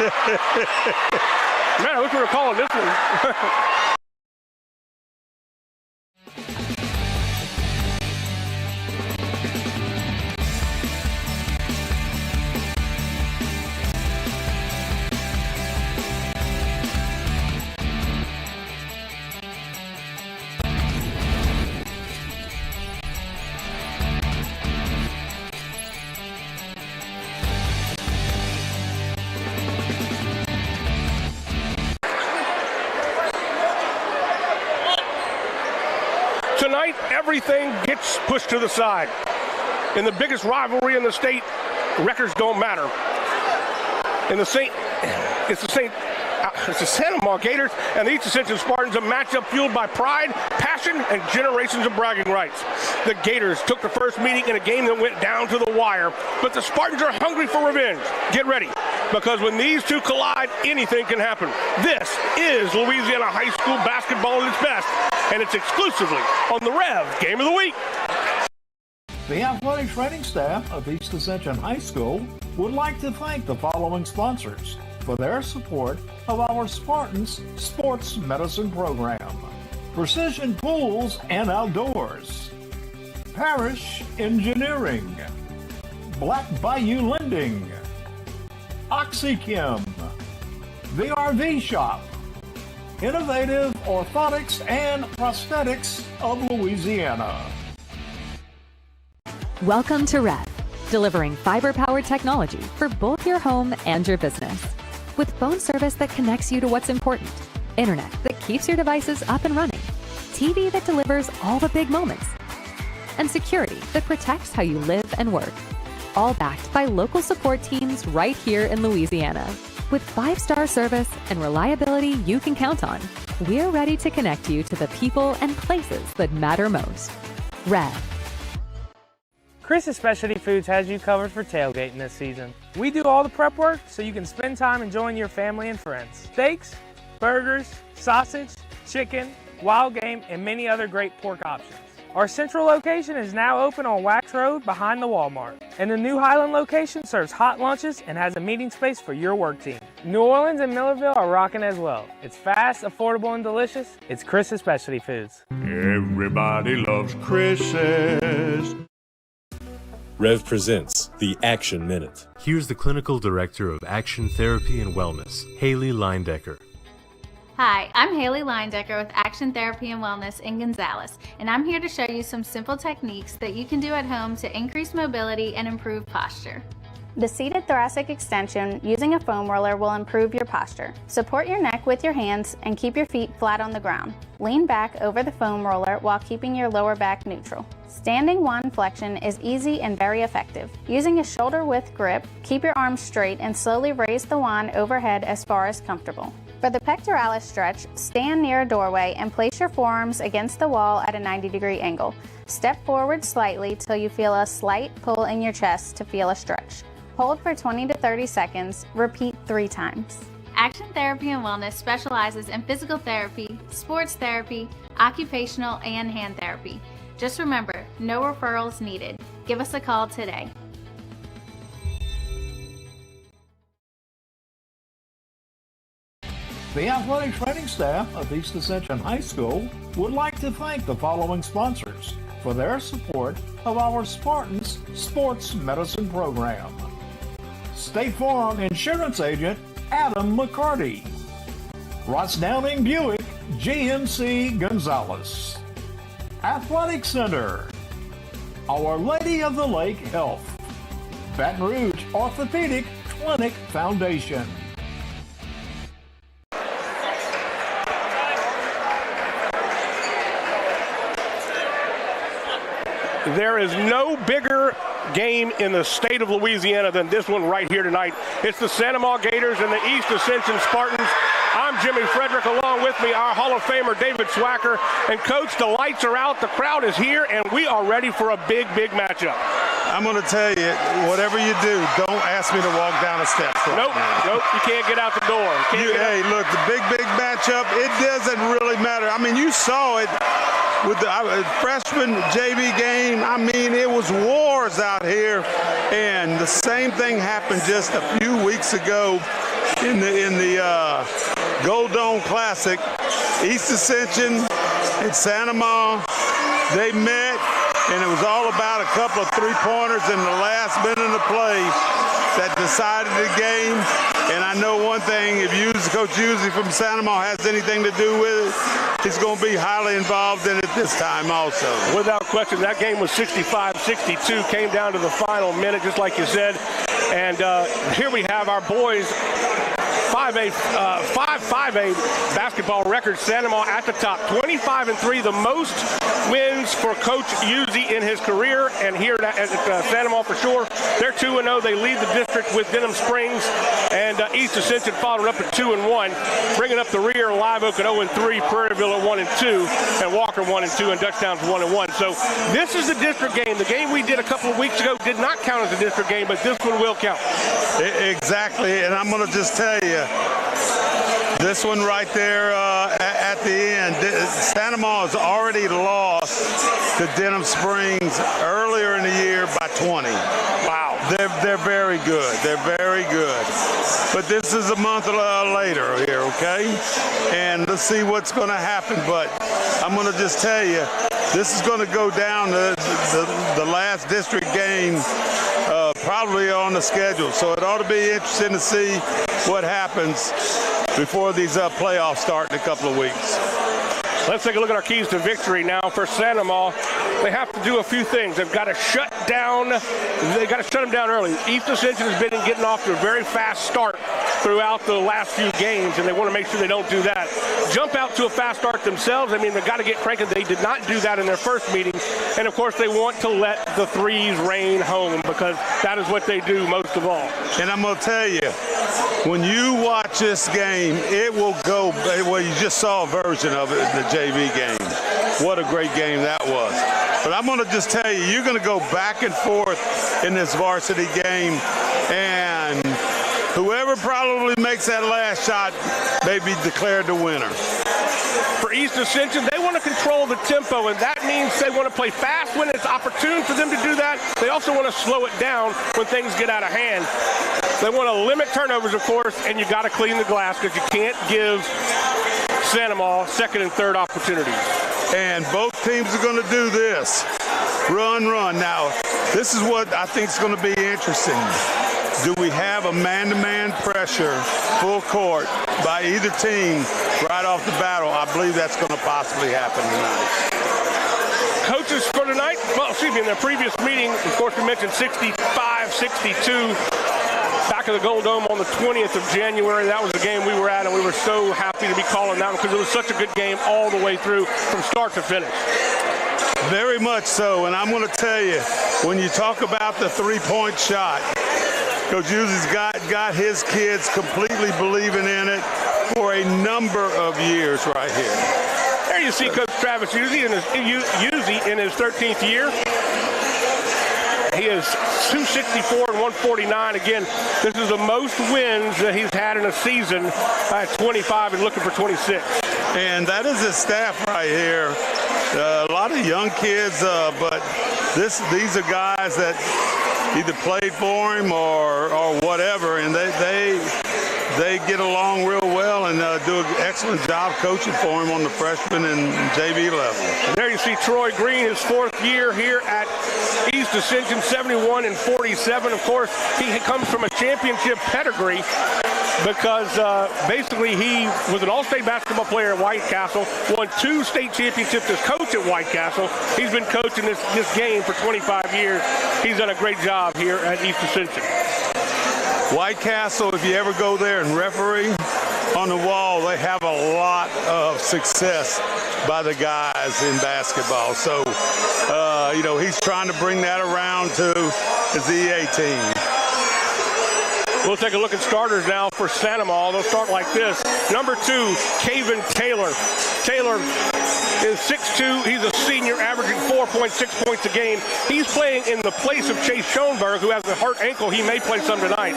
Man, I wish we were calling this one. Tonight, everything gets pushed to the side. In the biggest rivalry in the state, records don't matter. It's the Santa Maria Gators and the East Ascension Spartans, a matchup fueled by pride, passion, and generations of bragging rights. The Gators took the first meeting in a game that went down to the wire, but the Spartans are hungry for revenge. Get ready, because when these two collide, anything can happen. This is Louisiana high school basketball at its best, and it's exclusively on the REV Game of the Week. The athletic training staff of East Ascension High School would like to thank the following sponsors for their support of our Spartans Sports Medicine Program: Precision Pools and Outdoors, Parish Engineering, Black Bayou Lending, OxyChem, the RV Shop, Innovative Orthotics and Prosthetics of Louisiana. Welcome to REV, delivering fiber-powered technology for both your home and your business. With phone service that connects you to what's important, internet that keeps your devices up and running, TV that delivers all the big moments, and security that protects how you live and work. All backed by local support teams right here in Louisiana. With 5-star service and reliability you can count on, we're ready to connect you to the people and places that matter most. REV. Chris's Specialty Foods has you covered for tailgating this season. We do all the prep work so you can spend time enjoying your family and friends. Steaks, burgers, sausage, chicken, wild game, and many other great pork options. Our central location is now open on Wax Road behind the Walmart. And the new Highland location serves hot lunches and has a meeting space for your work team. New Orleans and Millerville are rocking as well. It's fast, affordable, and delicious. It's Chris's Specialty Foods. Everybody loves Chris's. REV presents the Action Minute. Here's the Clinical Director of Action Therapy and Wellness, Haley Leindecker. Hi, I'm Haley Leindecker with Action Therapy and Wellness in Gonzales, and I'm here to show you some simple techniques that you can do at home to increase mobility and improve posture. The seated thoracic extension using a foam roller will improve your posture. Support your neck with your hands and keep your feet flat on the ground. Lean back over the foam roller while keeping your lower back neutral. Standing wand flexion is easy and very effective. Using a shoulder width grip, keep your arms straight and slowly raise the wand overhead as far as comfortable. For the pectoralis stretch, stand near a doorway and place your forearms against the wall at a 90-degree angle. Step forward slightly till you feel a slight pull in your chest to feel a stretch. Hold for 20 to 30 seconds. Repeat 3 times. Action Therapy and Wellness specializes in physical therapy, sports therapy, occupational, and hand therapy. Just remember, no referrals needed. Give us a call today. The athletic training staff of East Ascension High School would like to thank the following sponsors for their support of our Spartans Sports Medicine Program: State Farm Insurance Agent Adam McCarty, Ross Downing Buick GMC Gonzales, Athletic Center, Our Lady of the Lake Health, Baton Rouge Orthopedic Clinic Foundation. There is no bigger game in the state of Louisiana than this one right here tonight. It's the Santa Maria Gators and the East Ascension Spartans. I'm Jimmy Frederick, along with me, our Hall of Famer, David Swacker. And Coach, the lights are out, the crowd is here, and we are ready for a big, big matchup. I'm going to tell you, whatever you do, don't ask me to walk down the steps. Nope, you can't get out the door. Hey, look, the big matchup, it doesn't really matter. I mean, you saw it with the freshman JV game. I mean, it was wars out here, and the same thing happened just a few weeks ago in the Gold Dome Classic. East Ascension and Santa Ma, they met, and it was all about a couple of three-pointers in the last minute of the play that decided the game. And I know one thing, if Coach Uzi from Santa Ma has anything to do with it, he's going to be highly involved in it this time also. Without question, that game was 65-62, came down to the final minute, just like you said. And here we have our boys 5A basketball record. Santa Ma at the top, 25-3, the most wins for Coach Uzi in his career. And here at Santa Ma for sure, they're 2-0. They lead the district with Denham Springs, and East Ascension followed up at 2-1, bringing up the rear. Live Oak at 0-3, Prairieville at 1-2, and Walker 1-2, and Dutchtown's 1-1. So this is the district game. The game we did a couple of weeks ago did not count as a district game, but this one will count. Exactly, and I'm going to just tell you, this one right there at the end, Santa Ma has already lost to Denham Springs earlier in the year by 20. Wow. They're very good. They're very good. But this is a month later here, okay? And let's see what's going to happen. But I'm going to just tell you, this is going to go down to the last district game probably on the schedule. So it ought to be interesting to see what happens before these playoffs start in a couple of weeks. Let's take a look at our keys to victory now for Santa Ma. They have to do a few things. They've got to shut down. They've got to shut them down early. East Ascension has been getting off to a very fast start throughout the last few games, and they want to make sure they don't do that. Jump out to a fast start themselves. I mean, they've got to get cranking. They did not do that in their first meeting. And, of course, they want to let the threes rain home because that is what they do most of all. And I'm going to tell you, when you watch this game, it will go, well, you just saw a version of it in the JV game. What a great game that was. But I'm going to just tell you, you're going to go back and forth in this varsity game, and whoever probably makes that last shot may be declared the winner. For East Ascension, they want to control the tempo, and that means they want to play fast when it's opportune for them to do that. They also want to slow it down when things get out of hand. They want to limit turnovers, of course, and you got to clean the glass because you can't give Santa Ma second and third opportunities. And both teams are going to do this. Run. Now, this is what I think is going to be interesting. Do we have a man-to-man pressure full court by either team right off the battle? I believe that's going to possibly happen tonight. Coaches for tonight, in their previous meeting, of course, we mentioned 65-62. Back at the Gold Dome on the 20th of January. That was the game we were at, and we were so happy to be calling that one because it was such a good game all the way through from start to finish. Very much so, and I'm going to tell you, when you talk about the three-point shot, Coach Uzi's got his kids completely believing in it for a number of years right here. There you see Coach Travis Uzi in his 13th year. He is 264 and 149. Again, this is the most wins that he's had in a season at 25 and looking for 26. And that is his staff right here. A lot of young kids, but these are guys that either played for him or whatever, and they get along real well and do an excellent job coaching for him on the freshman and JV level. And there you see Troy Green, his fourth year here at East Ascension, 71 and 47. Of course, he comes from a championship pedigree because basically he was an all-state basketball player at White Castle, won 2 state championships as coach at White Castle. He's been coaching this game for 25 years. He's done a great job here at East Ascension. White Castle, if you ever go there and referee on the wall, they have a lot of success by the guys in basketball. So, he's trying to bring that around to his EA team. We'll take a look at starters now for Santa Ma. They'll start like this. Number 2, Caven Taylor. Taylor is 6'2". He's a senior, averaging 4.6 points a game. He's playing in the place of Chase Schoenberg, who has a hurt ankle. He may play some tonight.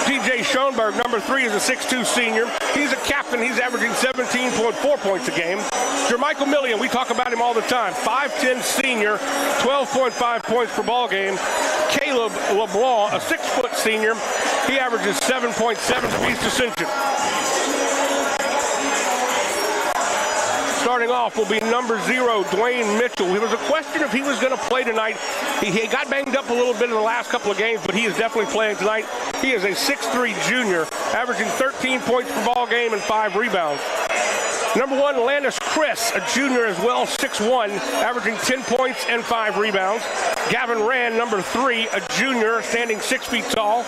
TJ Schoenberg, number 3, is a 6'2" senior. He's a captain. He's averaging 17.4 points a game. Jermichael Millian, we talk about him all the time. 5'10" senior, 12.5 points per ball game. Caleb LeBlanc, a 6-foot senior, He averages 7.7 for East Ascension. Starting off will be number 0, Dwayne Mitchell. There was a question if he was going to play tonight. He got banged up a little bit in the last couple of games, but he is definitely playing tonight. He is a 6'3" junior, averaging 13 points per ball game and 5 rebounds. Number 1, Landis Chris, a junior as well, 6'1", averaging 10 points and 5 rebounds. Gavin Rand, number 3, a junior, standing 6 feet tall.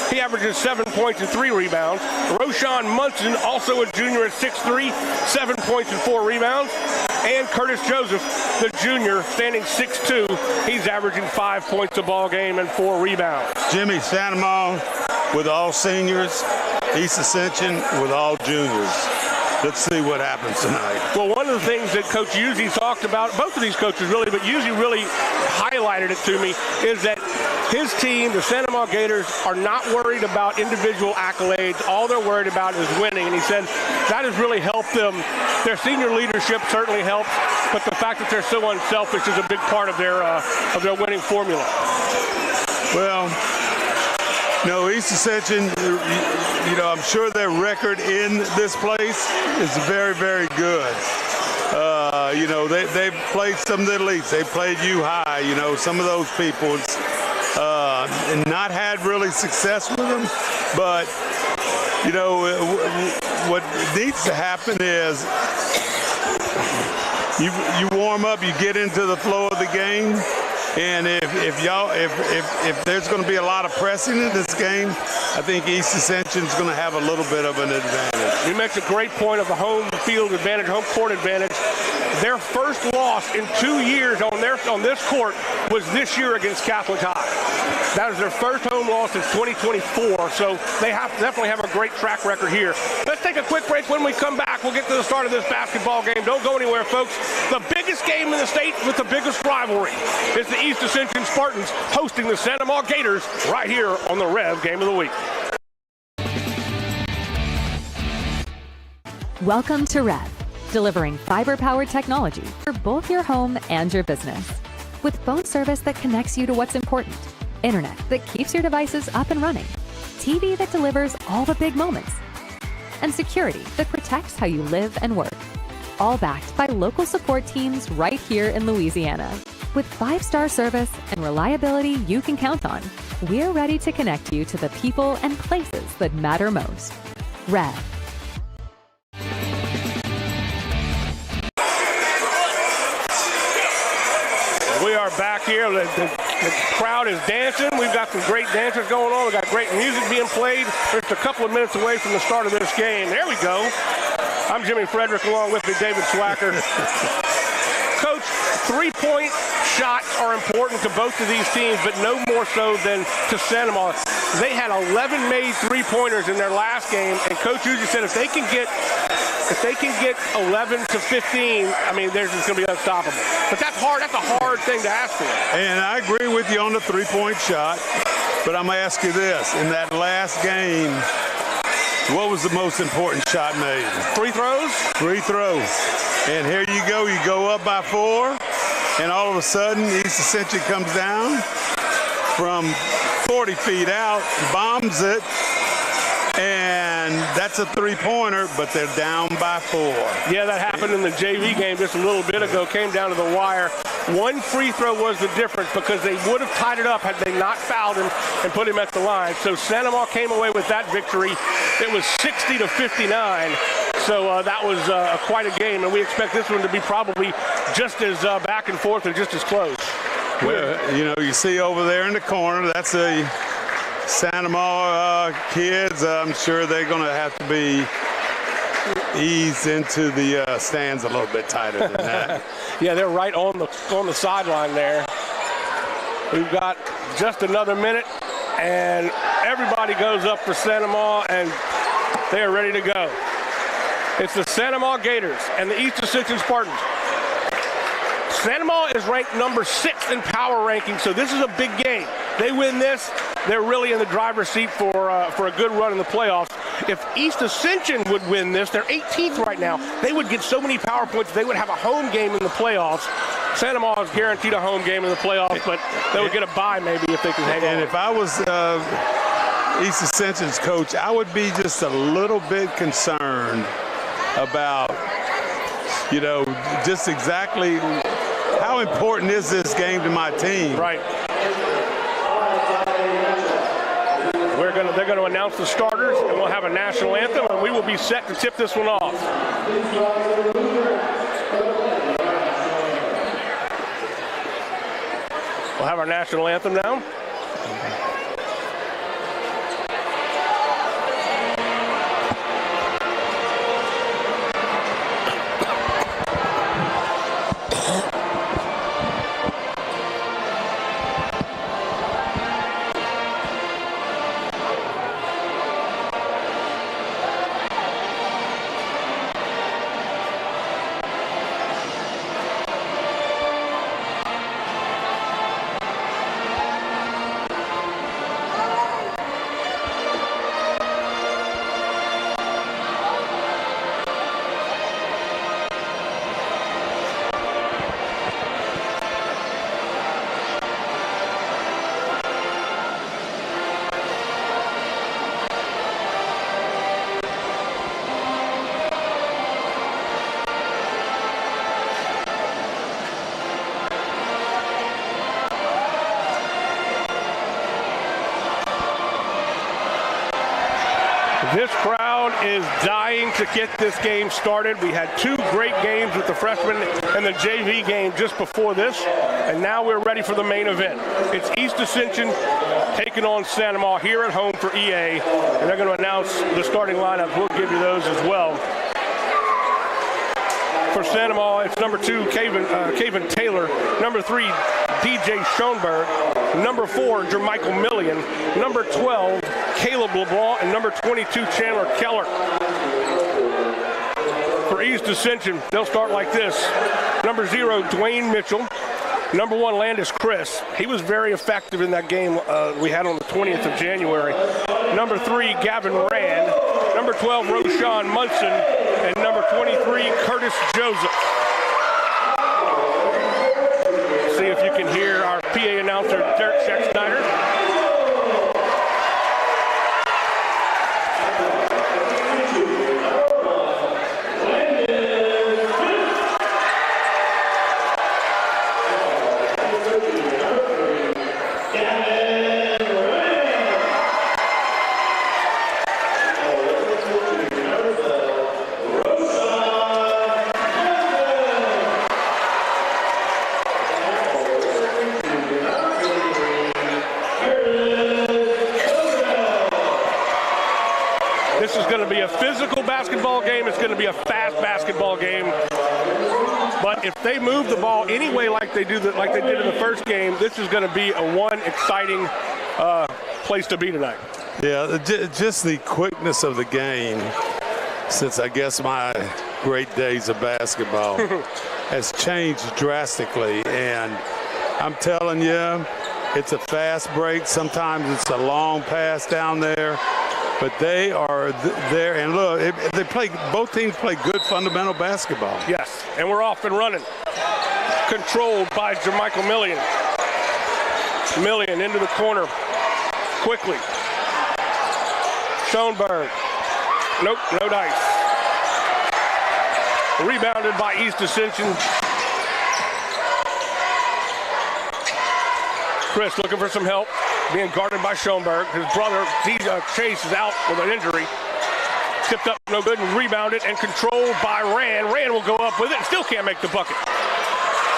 He averages 7 points and 3 rebounds. Roshan Munson, also a junior at 6'3", 7 points and 4 rebounds. And Curtis Joseph, the junior, standing 6'2". He's averaging 5 points a ball game and 4 rebounds. Jimmy Sandoval with all seniors, East Ascension with all juniors. Let's see what happens tonight. Well, one of the things that Coach Uzzi talked about, both of these coaches really, but Uzzi really highlighted it to me, is that his team, the Santa Maria Gators, are not worried about individual accolades. All they're worried about is winning. And he said that has really helped them. Their senior leadership certainly helps, but the fact that they're so unselfish is a big part of their winning formula. Well, no, East Ascension, you know, I'm sure their record in this place is very, very good. You know, they've played some of the elites. They played U-High, you know, some of those people, and not had really success with them. But, you know, what needs to happen is you warm up, you get into the flow of the game. And if there's going to be a lot of pressing in this game, I think East Ascension is going to have a little bit of an advantage. You mentioned a great point of the home field advantage, home court advantage. Their first loss in 2 years on this court was this year against Catholic High. That is their first home loss since 2024, so they definitely have a great track record here. Let's take a quick break. When we come back, we'll get to the start of this basketball game. Don't go anywhere, folks. The biggest game in the state with the biggest rivalry is the East Ascension Spartans hosting the Santa Maria Gators right here on the Rev Game of the Week. Welcome to REV, delivering fiber-powered technology for both your home and your business. With phone service that connects you to what's important, internet that keeps your devices up and running, TV that delivers all the big moments, and security that protects how you live and work. All backed by local support teams right here in Louisiana. With 5-star service and reliability you can count on, we're ready to connect you to the people and places that matter most. REV. We are back here. The crowd is dancing. We've got some great dancers going on. We've got great music being played. We're just a couple of minutes away from the start of this game. There we go. I'm Jimmy Frederick, along with me, David Swacker. Coach, 3-point shots are important to both of these teams, but no more so than to Santa Maria. They had 11 made 3-pointers in their last game, and Coach Uzzi said if they can get 11 to 15, I mean, they're just going to be unstoppable. But that's hard. That's a hard thing to ask for. And I agree with you on the 3-point shot, but I'm going to ask you this. In that last game, what was the most important shot made? Free throws? Free throws. And here you go. You go up by 4, and all of a sudden, East Ascension comes down from 40 feet out, bombs it, and that's a 3-pointer, but they're down by 4. Yeah, that happened in the JV game just a little bit ago. Came down to the wire. One free throw was the difference because they would have tied it up had they not fouled him and put him at the line. So Santa Maria came away with that victory. It was 60-59. So that was quite a game, and we expect this one to be probably just as back and forth and just as close. Well, you know, you see over there in the corner, that's a Santa Maria kids. I'm sure they're going to have to be eased into the stands a little bit tighter than that. Yeah, they're right on the sideline there. We've got just another minute, and everybody goes up for Santa Maria, and they are ready to go. It's the Santa Maria Gators and the East Ascension Spartans. Santa Maria is ranked number 6 in power ranking, so this is a big game. They win this, they're really in the driver's seat for a good run in the playoffs. If East Ascension would win this, they're 18th right now. They would get so many power points, they would have a home game in the playoffs. Santa Maria is guaranteed a home game in the playoffs, but they would get a bye maybe if they can hang on. And if I was East Ascension's coach, I would be just a little bit concerned about, you know, just exactly how important is this game to my team. Right. They're going to announce the starters, and we'll have a national anthem, and we will be set to tip this one off. We'll have our national anthem now. This crowd is dying to get this game started. We had two great games with the freshmen and the JV game just before this, and now we're ready for the main event. It's East Ascension taking on Santa Ma here at home for EA, and they're going to announce the starting lineup. We'll give you those as well. For Santa Ma, it's number 2, Caven Taylor, number 3, DJ Schoenberg, number 4, Jermichael Million, number 12, Caleb LeBlanc, and number 22, Chandler Keller. For East Ascension, they'll start like this. Number 0, Dwayne Mitchell. Number 1, Landis Chris. He was very effective in that game we had on the 20th of January. Number 3, Gavin Rand. Number 12, Roshan Munson. And number 23, Curtis Joseph. See if you can hear our PA announcer, Derek Scheck-Snyder. This is going to be a physical basketball game. It's going to be a fast basketball game. But if they move the ball anyway like they did in the first game, this is going to be one exciting place to be tonight. Yeah, just the quickness of the game, since I guess my great days of basketball, has changed drastically. And I'm telling you, it's a fast break. Sometimes it's a long pass down there. But they are there, and look, both teams play good fundamental basketball. Yes, and we're off and running. Controlled by Jermichael Million. Million into the corner quickly. Schoenberg. Nope, no dice. Rebounded by East Ascension. Chris looking for some help, being guarded by Schoenberg. His brother, Chase, is out with an injury. Tipped up, no good, and rebounded and controlled by Rand. Rand will go up with it and still can't make the bucket.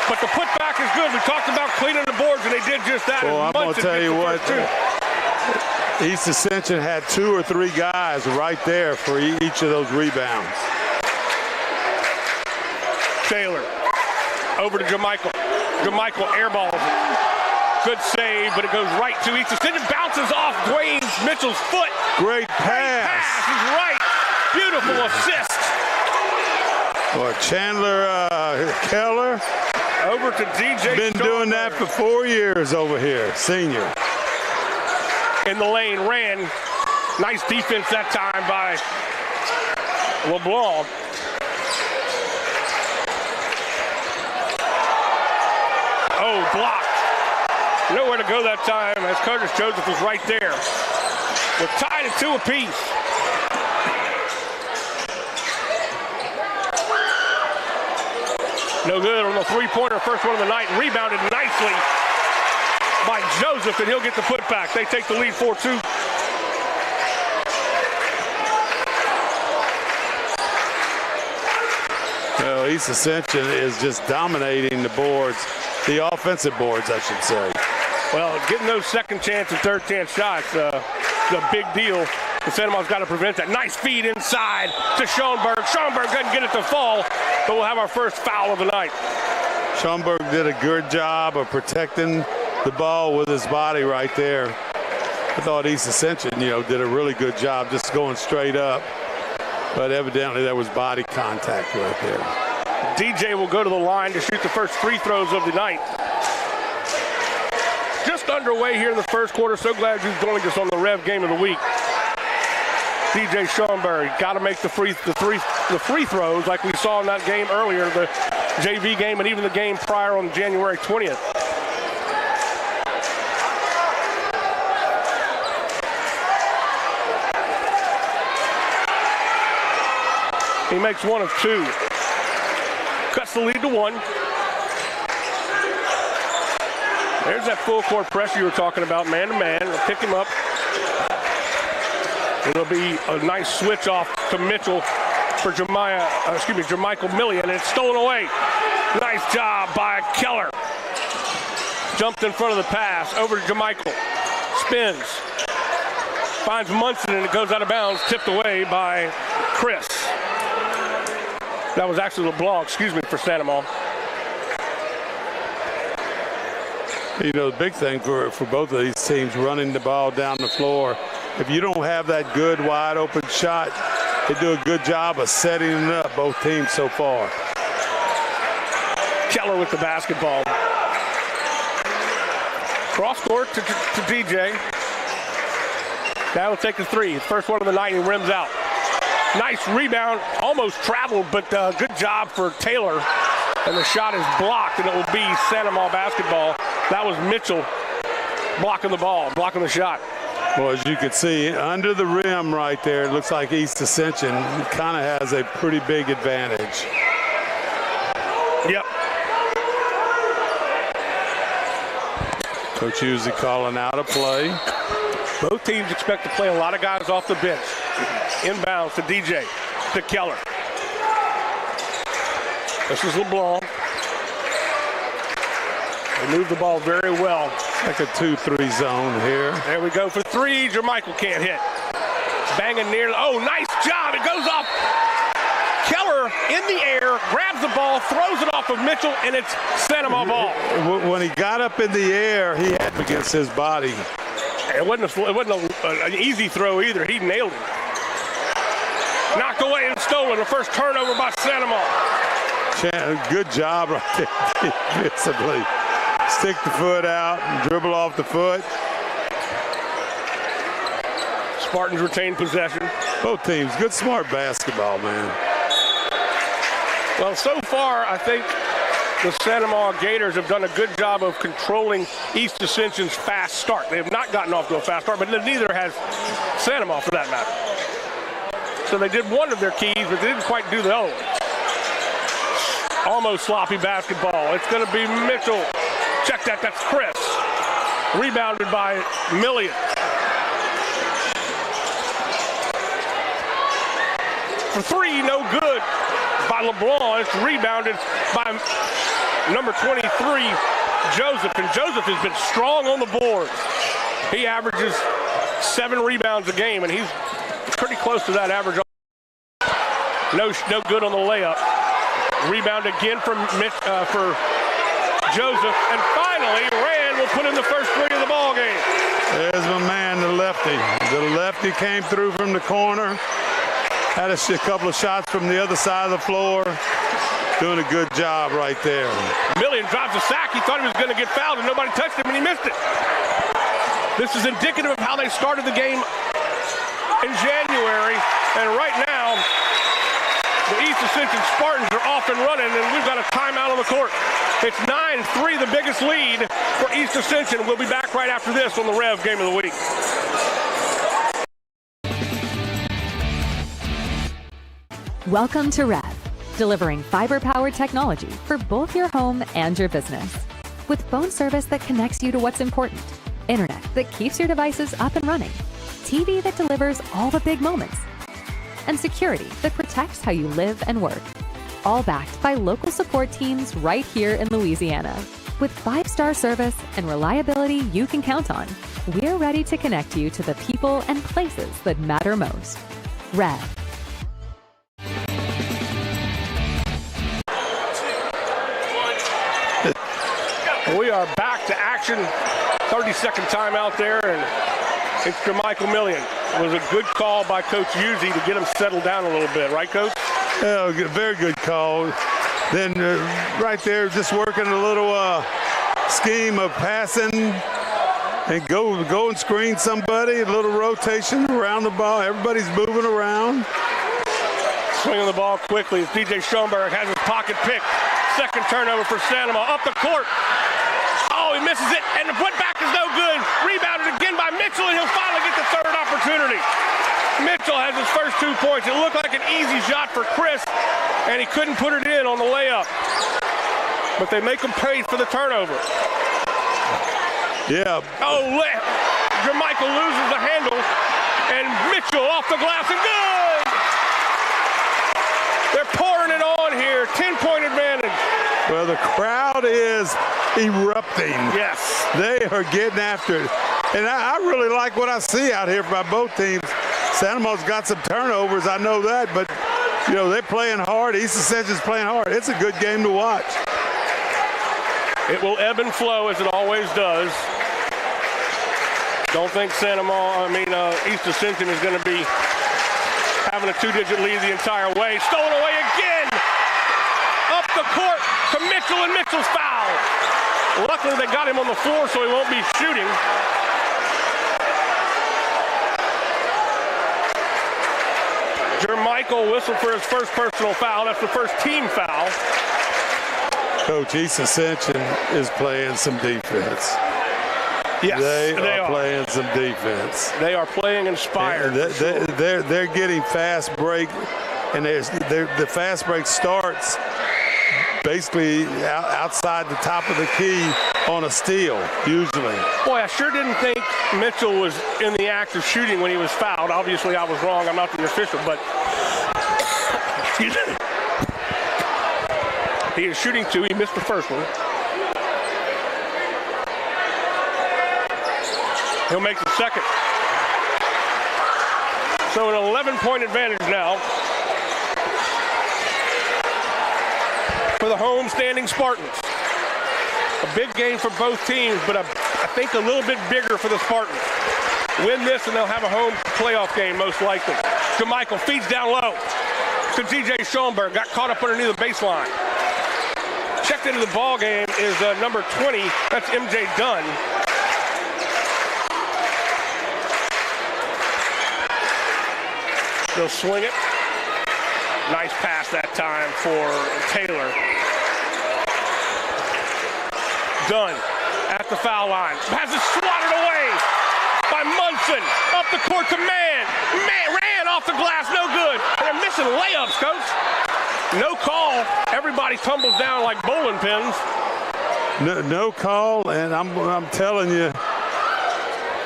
But the putback is good. We talked about cleaning the boards, and they did just that. Well, I'm going to tell you what, East Ascension had 2 or 3 guys right there for each of those rebounds. Taylor over to Jermichael. Jermichael airballs it. Good save, but it goes right to East Ascension. Bounces off Dwayne Mitchell's foot. Great pass. He's right. Beautiful assist. Boy, Chandler Keller. Over to DJ. Been doing that for 4 years over here, senior. In the lane, ran. Nice defense that time by LeBlanc. Oh, blocked. Nowhere to go that time as Curtis Joseph was right there. We're tied at 2 apiece. No good on the three-pointer, first one of the night. Rebounded nicely by Joseph, and he'll get the putback. They take the lead 4-2. Well, East Ascension is just dominating the boards, the offensive boards, I should say. Well, getting those second chance and third chance shots is a big deal. The Santa Ma's got to prevent that. Nice feed inside to Schoenberg. Schoenberg doesn't get it to fall, but we'll have our first foul of the night. Schoenberg did a good job of protecting the ball with his body right there. I thought East Ascension, did a really good job just going straight up. But evidently there was body contact right there. DJ will go to the line to shoot the first free throws of the night. Just underway here in the first quarter. So glad you joined us on the Rev Game of the Week. DJ Schoenberg got to make the free throws like we saw in that game earlier, the JV game, and even the game prior on January 20th. He makes one of 2. Cuts the lead to 1. There's that full court pressure you were talking about, man to man. We'll pick him up. It'll be a nice switch off to Mitchell for Jermichael Millian, and it's stolen away. Nice job by Keller. Jumped in front of the pass, over to Jermichael. Spins. Finds Munson, and it goes out of bounds, tipped away by Chris. That was actually LeBlanc, for Santa Ma. The big thing for both of these teams, running the ball down the floor. If you don't have that good wide open shot, they do a good job of setting it up, both teams so far. Keller with the basketball. Cross court to DJ. Now he'll take a 3. First one of the night, and he rims out. Nice rebound, almost traveled, but good job for Taylor. And the shot is blocked, and it will be Santa Ma basketball. That was Mitchell blocking the ball, blocking the shot. Well, as you can see, under the rim right there, it looks like East Ascension kind of has a pretty big advantage. Yep. Coach Husey calling out a play. Both teams expect to play a lot of guys off the bench. Inbounds to DJ, to Keller. This is LeBlanc. They move the ball very well. Like a 2-3 zone here. There we go for 3. Jermichael can't hit. Banging near. Oh, nice job. It goes off. Keller in the air, grabs the ball, throws it off of Mitchell, and it's Santa Ma ball. When he got up in the air, he had him against his body. It wasn't an easy throw either. He nailed it. Knocked away and stolen. The first turnover by Santa Ma. Good job right there defensively. Stick the foot out and dribble off the foot. Spartans retain possession. Both teams, good smart basketball, man. Well, so far, I think the Santa Ma Gators have done a good job of controlling East Ascension's fast start. They have not gotten off to a fast start, but neither has Santa Ma for that matter. So they did one of their keys, but they didn't quite do the other one. Almost sloppy basketball. It's going to be Mitchell. Check that, that's Chris. Rebounded by Millian. For 3, no good by LeBlanc. It's rebounded by number 23, Joseph. And Joseph has been strong on the board. He averages 7 rebounds a game, and he's pretty close to that average. No good on the layup. Rebound again for Joseph, and finally Rand will put in the first 3 of the ball game. There's my man, the lefty. The lefty came through from the corner, had a couple of shots from the other side of the floor. Doing a good job right there. Millian drives a sack. He thought he was going to get fouled, and nobody touched him, and he missed it. This is indicative of how they started the game in January, and right now the East Ascension Spartans are off and running, and we've got a timeout on the court. It's 9-3, the biggest lead for East Ascension. We'll be back right after this on the Rev Game of the Week. Welcome to REV, delivering fiber-powered technology for both your home and your business. With phone service that connects you to what's important, internet that keeps your devices up and running, TV that delivers all the big moments, and security that protects how you live and work. All backed by local support teams right here in Louisiana. With 5-star service and reliability you can count on, we're ready to connect you to the people and places that matter most. REV. We are back to action. 30-second timeout there, and it's Jermichael Millian. It was a good call by Coach Uzzi to get him settled down a little bit, right, Coach? Yeah, very good call. Then right there, just working a little scheme of passing and go and screen somebody, a little rotation around the ball. Everybody's moving around. Swinging the ball quickly as DJ Schoenberg has his pocket pick. Second turnover for Sanoma. Up the court. Oh, he misses it, and the putback is no good. Rebounded again by Mitchell, and he'll finally get the third opportunity. Mitchell has his first 2 points. It looked like an easy shot for Chris, and he couldn't put it in on the layup. But they make him pay for the turnover. Yeah. Oh, Jermichael loses the handle, and Mitchell off the glass and good! They're pouring it on here. 10-point advantage. Well, the crowd is erupting. Yes. They are getting after it. And I really like what I see out here by both teams. Santamo's got some turnovers, I know that, but, you know, they're playing hard. East Ascension's playing hard. It's a good game to watch. It will ebb and flow as it always does. Don't think East Ascension is going to be having a 2-digit lead the entire way. Stolen away again. Up the court to Mitchell, and Mitchell's foul. Luckily, they got him on the floor, so he won't be shooting. Jermichael whistled for his first personal foul. That's the first team foul. Coach, East Ascension is playing some defense. Yes, they are playing some defense. They are playing inspired. They're getting fast break, and the fast break starts basically outside the top of the key on a steal, usually. Boy, I sure didn't think Mitchell was in the act of shooting when he was fouled. Obviously, I was wrong. I'm not the official, but he is shooting 2. He missed the first one. He'll make the second. So an 11-point advantage now for the home-standing Spartans. A big game for both teams, but I think a little bit bigger for the Spartans. Win this, and they'll have a home playoff game, most likely. Jermichael feeds down low to DJ Schoenberg. Got caught up underneath the baseline. Checked into the ball game is number 20. That's MJ Dunn. They'll swing it. Nice pass that time for Taylor. Dunn at the foul line. Has it swatted away by Munson. Up the court to Mann. Mann ran off the glass, no good. And they're missing layups, Coach. No call. Everybody tumbles down like bowling pins. No call, and I'm telling you,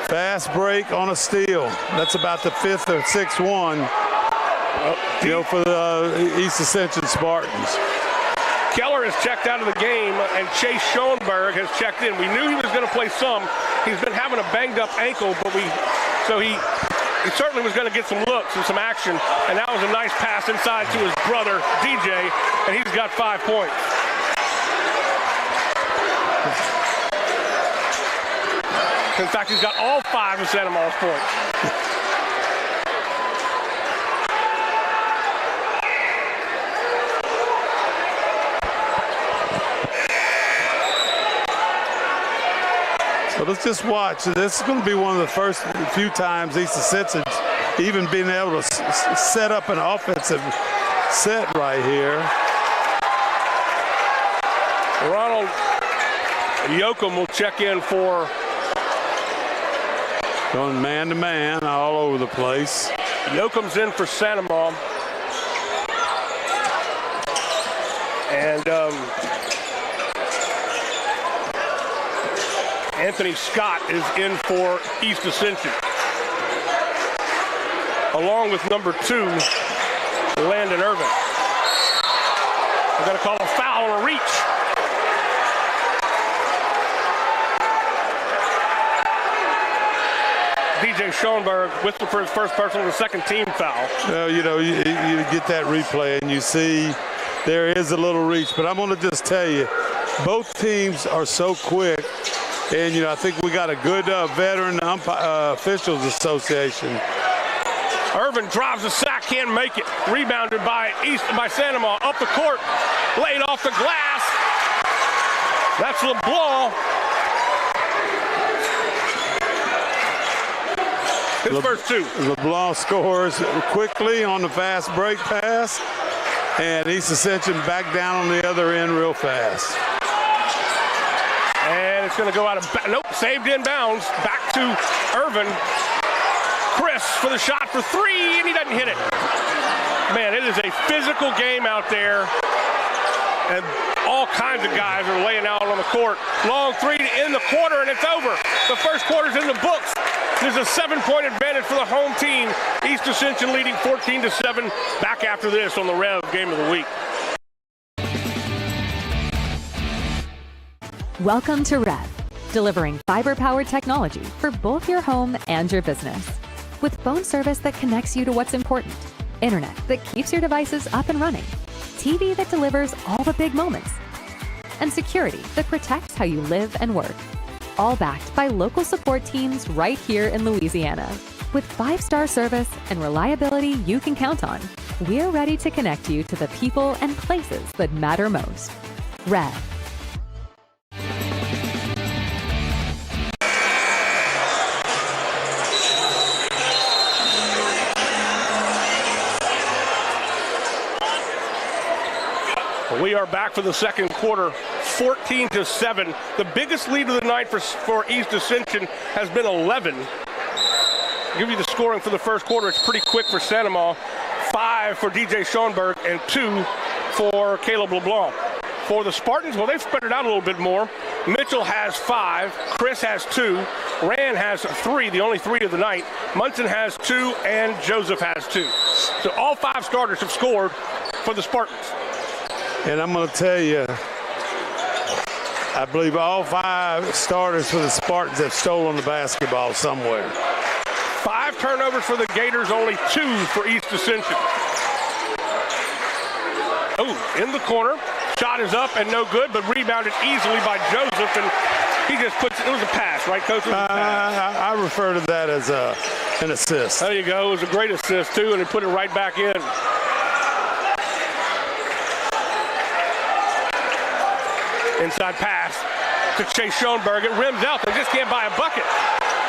fast break on a steal. That's about the 5th or 6th one, for the East Ascension Spartans. Keller has checked out of the game, and Chase Schoenberg has checked in. We knew he was going to play some. He's been having a banged-up ankle, but he certainly was going to get some looks and some action, and that was a nice pass inside to his brother, DJ, and he's got 5 points. In fact, he's got all 5 of Santamo's points. So let's just watch. This is going to be one of the first few times East Ascension's even being able to set up an offensive set right here. Ronald Yoakum will check in for. Going man to man all over the place. Yoakum's in for Santama. And Anthony Scott is in for East Ascension, along with number 2, Landon Irvin. We're going to call a foul on a reach. DJ Schoenberg whistled for his first personal and second team foul. Well, you know, you get that replay and you see there is a little reach, but I'm going to just tell you, both teams are so quick, and, you know, I think we got a good veteran officials association. Irvin drives the sack, can't make it. Rebounded by Sandoval, up the court, laid off the glass. That's LeBlanc. His first 2. LeBlanc scores quickly on the fast break pass, and East Ascension back down on the other end real fast. And it's going to go out of nope, saved in bounds. Back to Irvin. Chris for the shot for 3, and he doesn't hit it. Man, it is a physical game out there, and all kinds of guys are laying out on the court. Long 3 in the quarter, and it's over. The first quarter's in the books. There's a 7-point advantage for the home team. East Ascension leading 14-7. Back after this on the REV Game of the Week. Welcome to REV, delivering fiber-powered technology for both your home and your business. With phone service that connects you to what's important, internet that keeps your devices up and running, TV that delivers all the big moments, and security that protects how you live and work. All backed by local support teams right here in Louisiana. With 5-star service and reliability you can count on, we're ready to connect you to the people and places that matter most. REV. We are back for the second quarter, 14-7. The biggest lead of the night for East Ascension has been 11. I'll give you the scoring for the first quarter. It's pretty quick for Sandoval. 5 for DJ Schoenberg and 2 for Caleb LeBlanc. For the Spartans, well, they've spread it out a little bit more. Mitchell has 5, Chris has 2, Rand has 3, the only 3 of the night. Munson has 2, and Joseph has 2. So all 5 starters have scored for the Spartans. And I'm going to tell you, I believe all 5 starters for the Spartans have stolen the basketball somewhere. 5 turnovers for the Gators, only 2 for East Ascension. Oh, in the corner. Shot is up and no good, but rebounded easily by Joseph, and he just puts it was a pass, right, Coach? It was a pass. I refer to that as an assist. There you go. It was a great assist, too, and he put it right back in. Inside pass to Chase Schoenberg. It rims out. They just can't buy a bucket.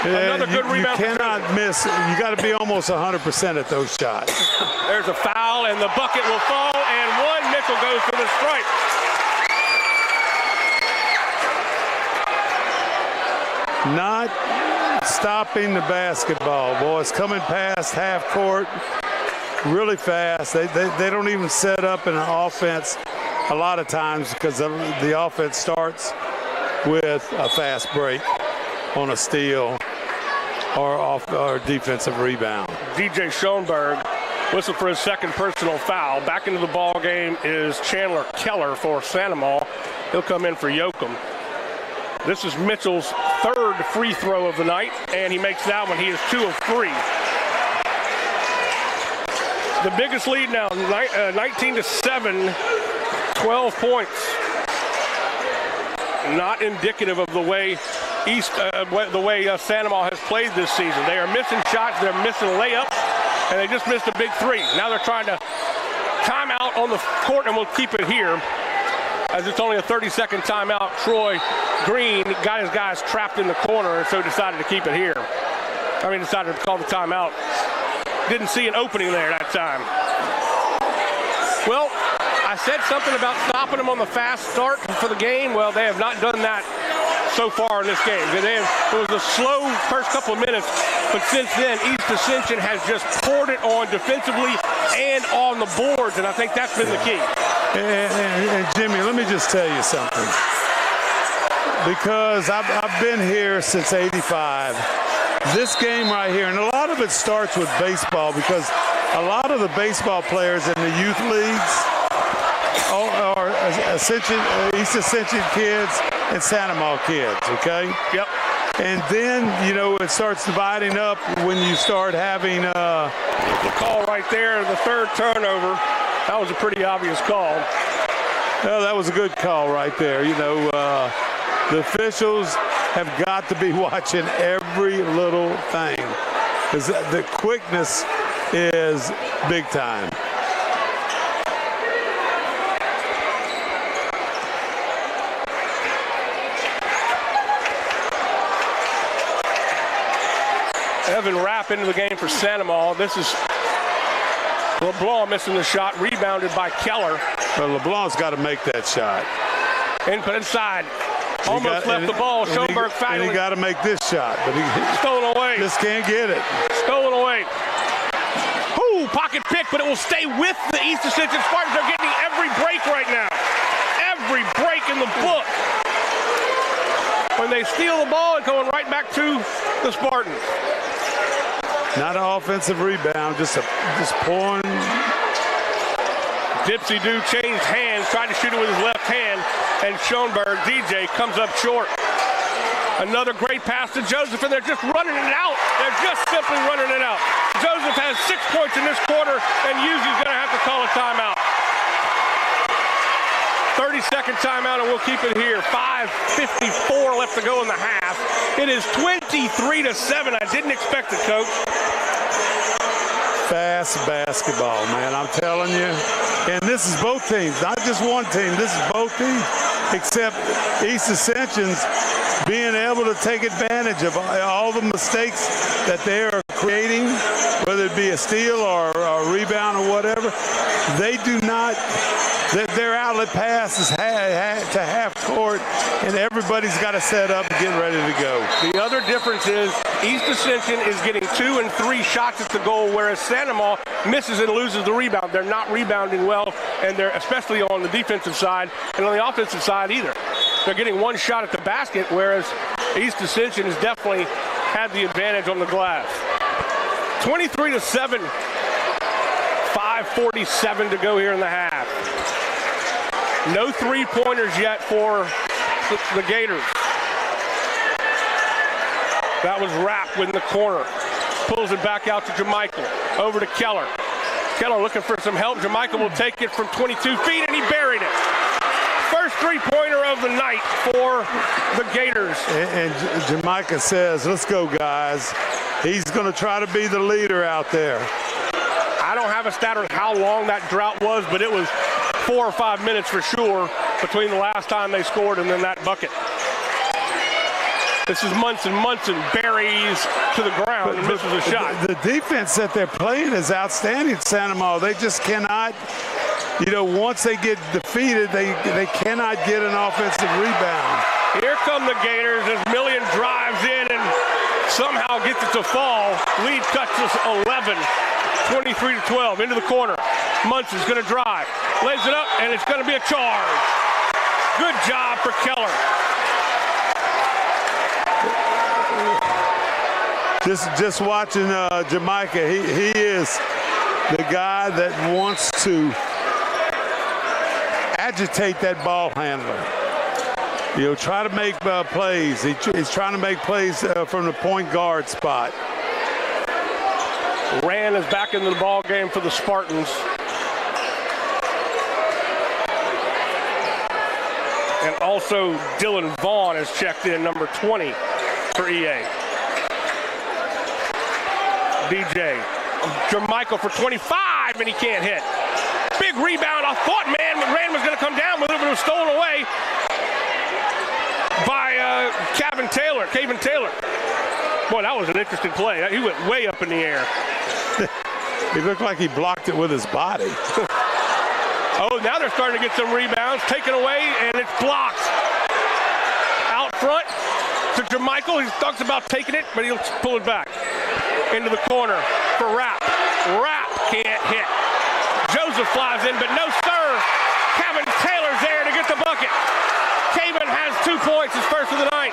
Another good rebound. You cannot miss. You got to be almost 100% at those shots. There's a foul, and the bucket will fall, and one. Mitchell goes for the strike. Not stopping the basketball, boys. Coming past half court really fast. They don't even set up in an offense a lot of times because the offense starts with a fast break on a steal or defensive rebound. DJ Schoenberg whistled for his second personal foul. Back into the ball game is Chandler Keller for Sandoval. He'll come in for Yoakum. This is Mitchell's 3rd free throw of the night, and he makes that one. He is 2 of 3. The biggest lead now, 19-7, 12 points. Not indicative of the way Sandoval has played this season. They are missing shots, they're missing layups, and they just missed a big 3. Now they're trying to time out on the court, and we'll keep it here. As it's only a 30-second timeout, Troy Green got his guys trapped in the corner, and so decided to keep it here. Decided to call the timeout. Didn't see an opening there that time. Well, I said something about stopping them on the fast start for the game. Well, they have not done that so far in this game. It was a slow first couple of minutes, but since then, East Ascension has just poured it on defensively and on the boards, and I think that's been the key. And Jimmy, let me just tell you something. Because I've been here since '85. This game right here, and a lot of it starts with baseball because a lot of the baseball players in the youth leagues are East Ascension kids and Santa Maria kids, okay? Yep. And then, you know, it starts dividing up when you start having the call right there, the third turnover. That was a pretty obvious call. Well, that was a good call right there. You know, the officials have got to be watching every little thing because the quickness is big time. Evan Rapp into the game for Santa Maria. This is LeBlanc missing the shot, rebounded by Keller. Well, LeBlanc's got to make that shot. Input inside. Almost left the ball. Schoenberg fighting. He got to make this shot, but he stolen away. Just can't get it. Stolen away. Ooh, pocket pick, but it will stay with the East Ascension Spartans. They're getting every break right now. Every break in the book. When they steal the ball, it's going right back to the Spartans. Not an offensive rebound, just pouring. Dipsy Do changed hands, tried to shoot it with his left hand, and Schoenberg, DJ, comes up short. Another great pass to Joseph, and they're just running it out. They're just simply running it out. Joseph has 6 points in this quarter, and Yuzi's going to have to call a timeout. 30-second timeout, and we'll keep it here. 5:54 left to go in the half. It is 23-7. I didn't expect it, Coach. Fast basketball, man, I'm telling you. And this is both teams, not just one team. This is both teams, except East Ascension's being able to take advantage of all the mistakes that they are creating, whether it be a steal or a rebound or whatever. They do not. Their outlet pass is to half court, and everybody's got to set up and get ready to go. The other difference is East Ascension is getting 2 and 3 shots at the goal, whereas Santa Maria misses and loses the rebound. They're not rebounding well, and they're especially on the defensive side and on the offensive side either. They're getting 1 shot at the basket, whereas East Ascension has definitely had the advantage on the glass. 23-7. 5:47 to go here in the half. No three-pointers yet for the Gators. That was Rapp in the corner. Pulls it back out to Jermichael. Over to Keller. Keller looking for some help. Jermichael will take it from 22 feet, and he buried it. First three-pointer of the night for the Gators. And Jermichael says, let's go, guys. He's going to try to be the leader out there. I don't have a stat on how long that drought was, but it was 4 or 5 minutes for sure between the last time they scored and then that bucket. This is Munson. Munson buries to the ground and misses a shot. The defense that they're playing is outstanding, Santa Maria. They just cannot, you know, once they get defeated, they cannot get an offensive rebound. Here come the Gators as Millian drives in and somehow gets it to fall. Lead cuts to 11. 23-12 into the corner. Munson's going to drive. Lays it up, and it's going to be a charge. Good job for Keller. Just watching Jamaica, he is the guy that wants to agitate that ball handler. You know, try to make plays. He's trying to make plays from the point guard spot. Rand is back into the ball game for the Spartans. And also Dylan Vaughn has checked in, number 20 for EA. DJ Jermichael for 25, and he can't hit. Big rebound. I thought, man, Rand was going to come down with it, but it was stolen away by Caven Taylor. Boy, that was an interesting play. He went way up in the air. He looked like he blocked it with his body. Oh, now they're starting to get some rebounds. Taken away, and it's blocked. Out front to Jermichael. He talks about taking it, but he'll pull it back. Into the corner for Rapp. Rapp can't hit. Joseph flies in, but no, sir. Kevin Taylor's there to get the bucket. Caven has 2 points, his first of the night.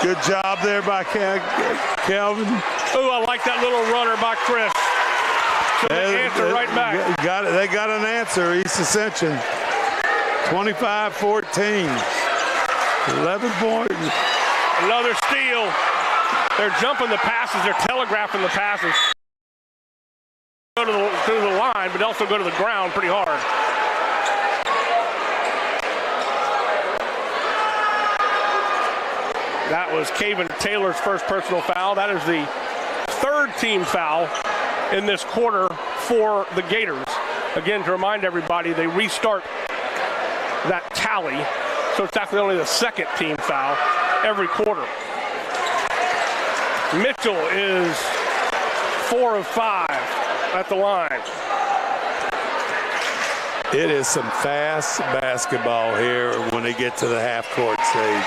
Good job there by Kelvin. Ooh, I like that little runner by Chris. So they answer right back. They got an answer, East Ascension. 25-14. 11 points. Another steal. They're jumping the passes. They're telegraphing the passes. Go to the line, but also go to the ground pretty hard. That was Caven Taylor's first personal foul. That is the 3rd team foul in this quarter for the Gators. Again, to remind everybody, they restart that tally, so it's actually only the 2nd team foul every quarter. Mitchell is 4 of 5 at the line. It is some fast basketball here when they get to the half-court stage.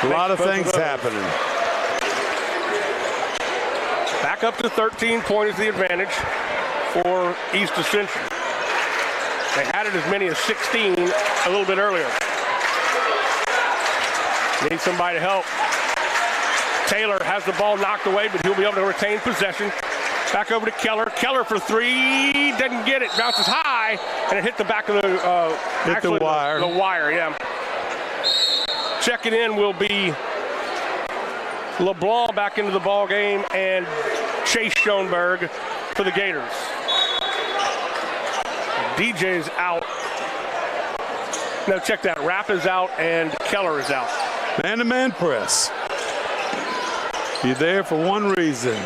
A lot of things happening. Back up to 13 points the advantage for East Ascension. They had it as many as 16 a little bit earlier. Need somebody to help. Taylor has the ball knocked away, but he'll be able to retain possession. Back over to Keller. Keller for 3, doesn't get it. Bounces high, and it hit the back of the wire. The wire, yeah. Checking in will be LeBlanc back into the ball game, and Chase Schoenberg for the Gators. DJ's out. No, check that. Rapp is out, and Keller is out. Man-to-man press. You're there for one reason.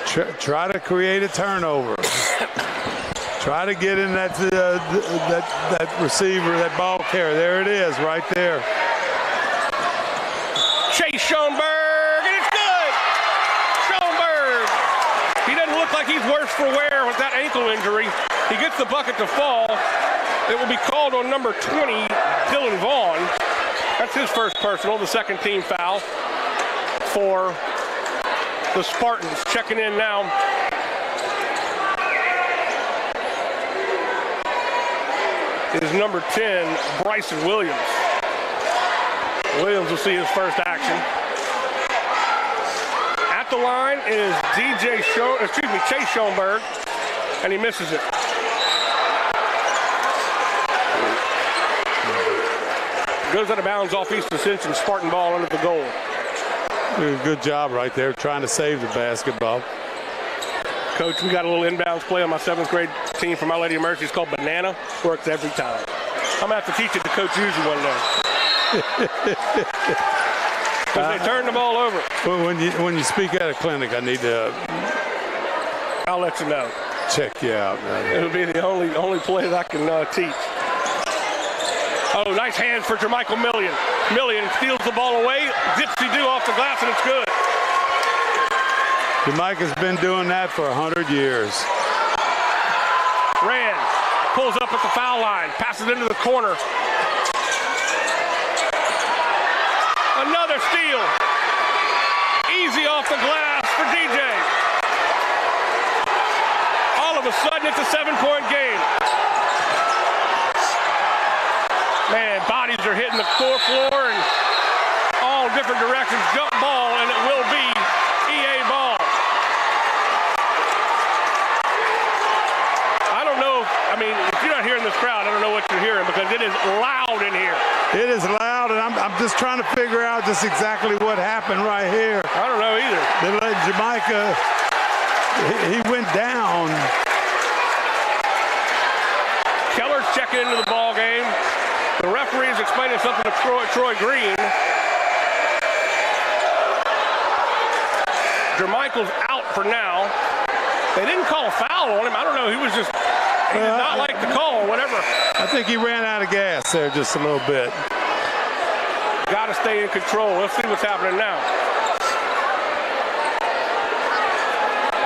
Try to create a turnover. Try to get in that receiver, that ball carrier. There it is, right there. Chase Schoenberg, and it's good! Schoenberg! He doesn't look like he's worse for wear with that ankle injury. He gets the bucket to fall. It will be called on number 20, Dylan Vaughn. That's his first personal, the 2nd team foul for the Spartans. Checking in now. Is number 10, Bryson Williams. Williams will see his first action. At the line is Chase Schoenberg, and he misses it. Goes out of bounds off East Ascension. Spartan ball under the goal. Good job right there, trying to save the basketball. Coach, we got a little inbounds play on my 7th grade team from My Lady of Mercy. It's called Banana. Works every time. I'm going to have to teach it to Coach Uzi one day. Because they turn the ball over. Well, when you speak at a clinic, I need to. I'll let you know. Check you out, man. It'll be the only play that I can teach. Oh, nice hand for Jermichael Million. Million steals the ball away, dipsy-do off the glass, and it's good. Jermichael's been doing that for 100 years. Rand pulls up at the foul line, passes into the corner. Another steal. Easy off the glass for DJ. All of a sudden, it's a 7-point game. Man, bodies are hitting the floor in all different directions. Jump ball, and it will be EA ball. I don't know. I mean, if you're not hearing this crowd, I don't know what you're hearing because it is loud in here. It is loud, and I'm just trying to figure out just exactly what happened right here. I don't know either. They let Jamaica, he went down. Keller's checking into the ball game. The referee is explaining something to Troy Green. Jermichael's out for now. They didn't call a foul on him. I don't know. He did not like the call or whatever. I think he ran out of gas there just a little bit. Got to stay in control. Let's see what's happening now.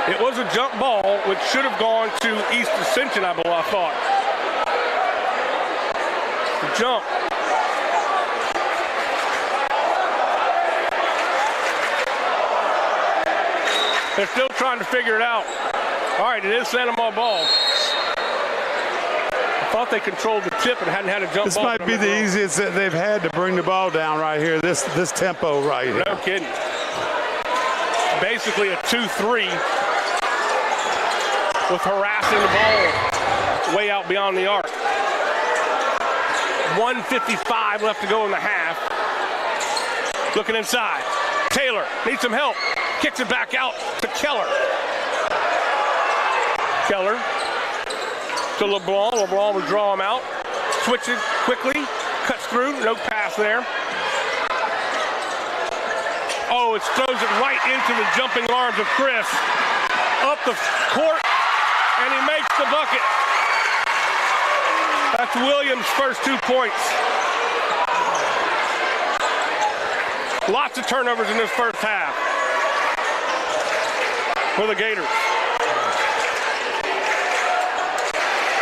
It was a jump ball, which should have gone to East Ascension, I thought. The jump. They're still trying to figure it out. All right, it is Santa Maria ball. Thought they controlled the tip and hadn't had a jump This ball. might be the easiest that they've had to bring the ball down right here, this tempo right here. No kidding. Basically a 2-3 with harassing the ball way out beyond the arc. 1:55 left to go in the half. Looking inside. Taylor needs some help. Kicks it back out to Keller. Keller to LeBlanc. LeBlanc will draw him out. Switches quickly. Cuts through. No pass there. Oh, it throws it right into the jumping arms of Chris. Up the court, and he makes the bucket. That's Williams' first 2 points. Lots of turnovers in this first half for the Gators.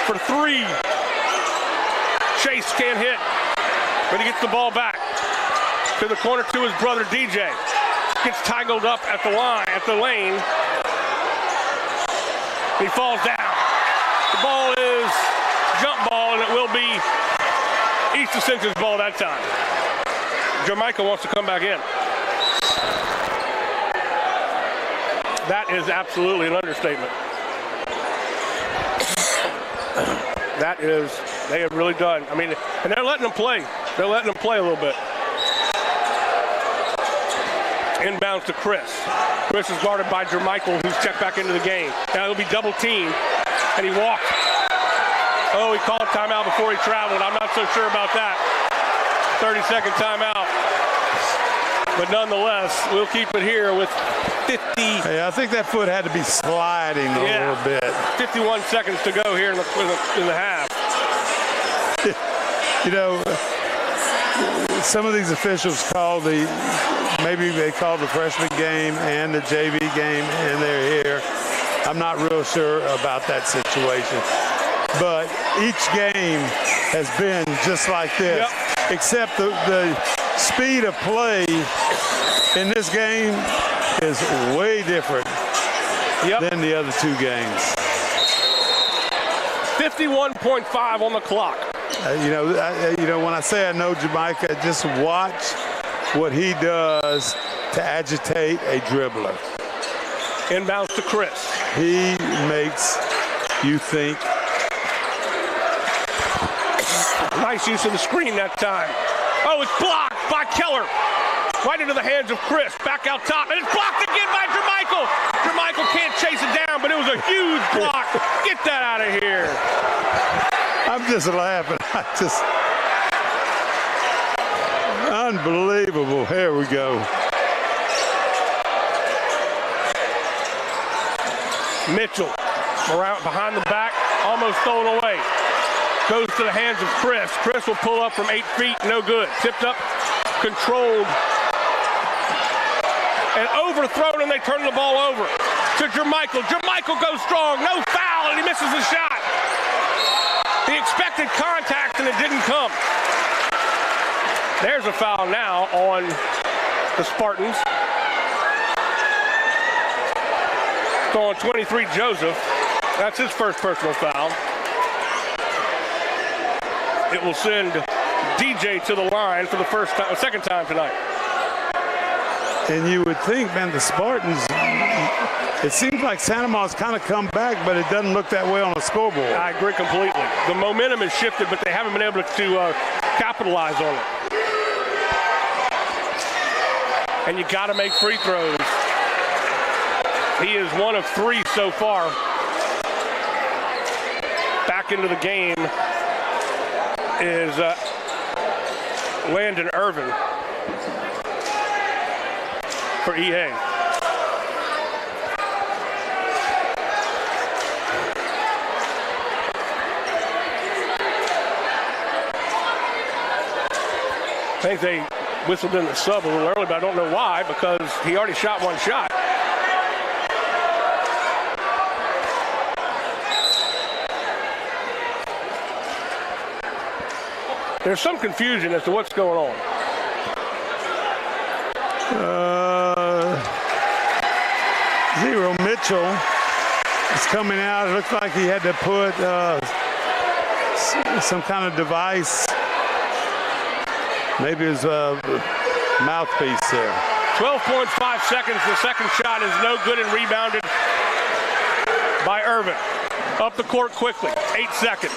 For 3, Chase can't hit, but he gets the ball back to the corner to his brother DJ. Gets tangled up at the line, at the lane. He falls down. The ball is jump ball, and it will be East Ascension's ball that time. Jamaica wants to come back in. That is absolutely an understatement. That is, they have really done. I mean, and they're letting them play. They're letting them play a little bit. Inbounds to Chris. Chris is guarded by Jermichael, who's checked back into the game. Now he'll be double teamed, and he walked. Oh, he called timeout before he traveled. I'm not so sure about that. 30-second timeout. But nonetheless, we'll keep it here with 50. Yeah, I think that foot had to be sliding a little bit. 51 seconds to go here in the half. You know, some of these officials call maybe they call the freshman game and the JV game, and they're here. I'm not real sure about that situation. But each game has been just like this, except the speed of play in this game is way different than the other 2 games. 51.5 on the clock. You know, when I say I know Jamaica, just watch what he does to agitate a dribbler. Inbounds to Chris. He makes you think. Nice use of the screen that time. Oh, it's blocked by Keller. Right into the hands of Chris. Back out top. And it's blocked again by Jermichael. Jermichael can't chase it down, but it was a huge block. Get that out of here. I'm just laughing. Unbelievable. Here we go. Mitchell around behind the back, almost thrown away. Goes to the hands of Chris. Chris will pull up from 8 feet, no good. Tipped up, controlled, and overthrown, and they turn the ball over to Jermichael. Jermichael goes strong, no foul, and he misses the shot. He expected contact, and it didn't come. There's a foul now on the Spartans. So on 23, Joseph. That's his first personal foul. It will send DJ to the line for the second time tonight. And you would think, man, the Spartans, it seems like Santa Ma's kind of come back, but it doesn't look that way on the scoreboard. I agree completely. The momentum has shifted, but they haven't been able to capitalize on it. And you got to make free throws. He is 1 of 3 so far. Back into the game is Landon Irvin for EA. I think they whistled in the sub a little early, but I don't know why, because he already shot 1 shot. There's some confusion as to what's going on. Zero Mitchell is coming out. It looks like he had to put some kind of device. Maybe his mouthpiece there. 12.5 seconds. The second shot is no good and rebounded by Irvin. Up the court quickly. 8 seconds.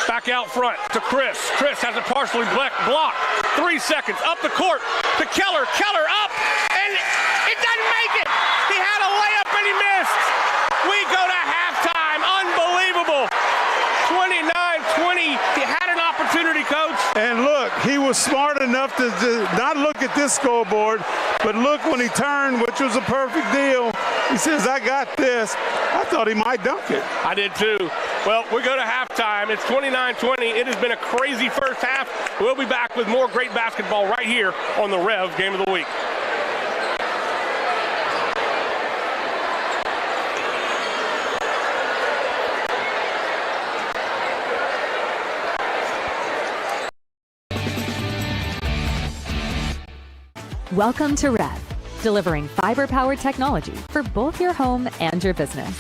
Back out front to Chris. Chris has it partially blocked. 3 seconds. Up the court to Keller. Keller up, and it doesn't make it. He had a layup and he missed. We go to halftime. Unbelievable. 29-20. He had an opportunity, Coach. And look, he was smart enough to not look at this scoreboard, but look when he turned, which was a perfect deal. He says, I got this. I thought he might dunk it. I did too. Well, we go to halftime. It's 29-20. It has been a crazy first half. We'll be back with more great basketball right here on the Rev Game of the Week. Welcome to REV, delivering fiber-powered technology for both your home and your business.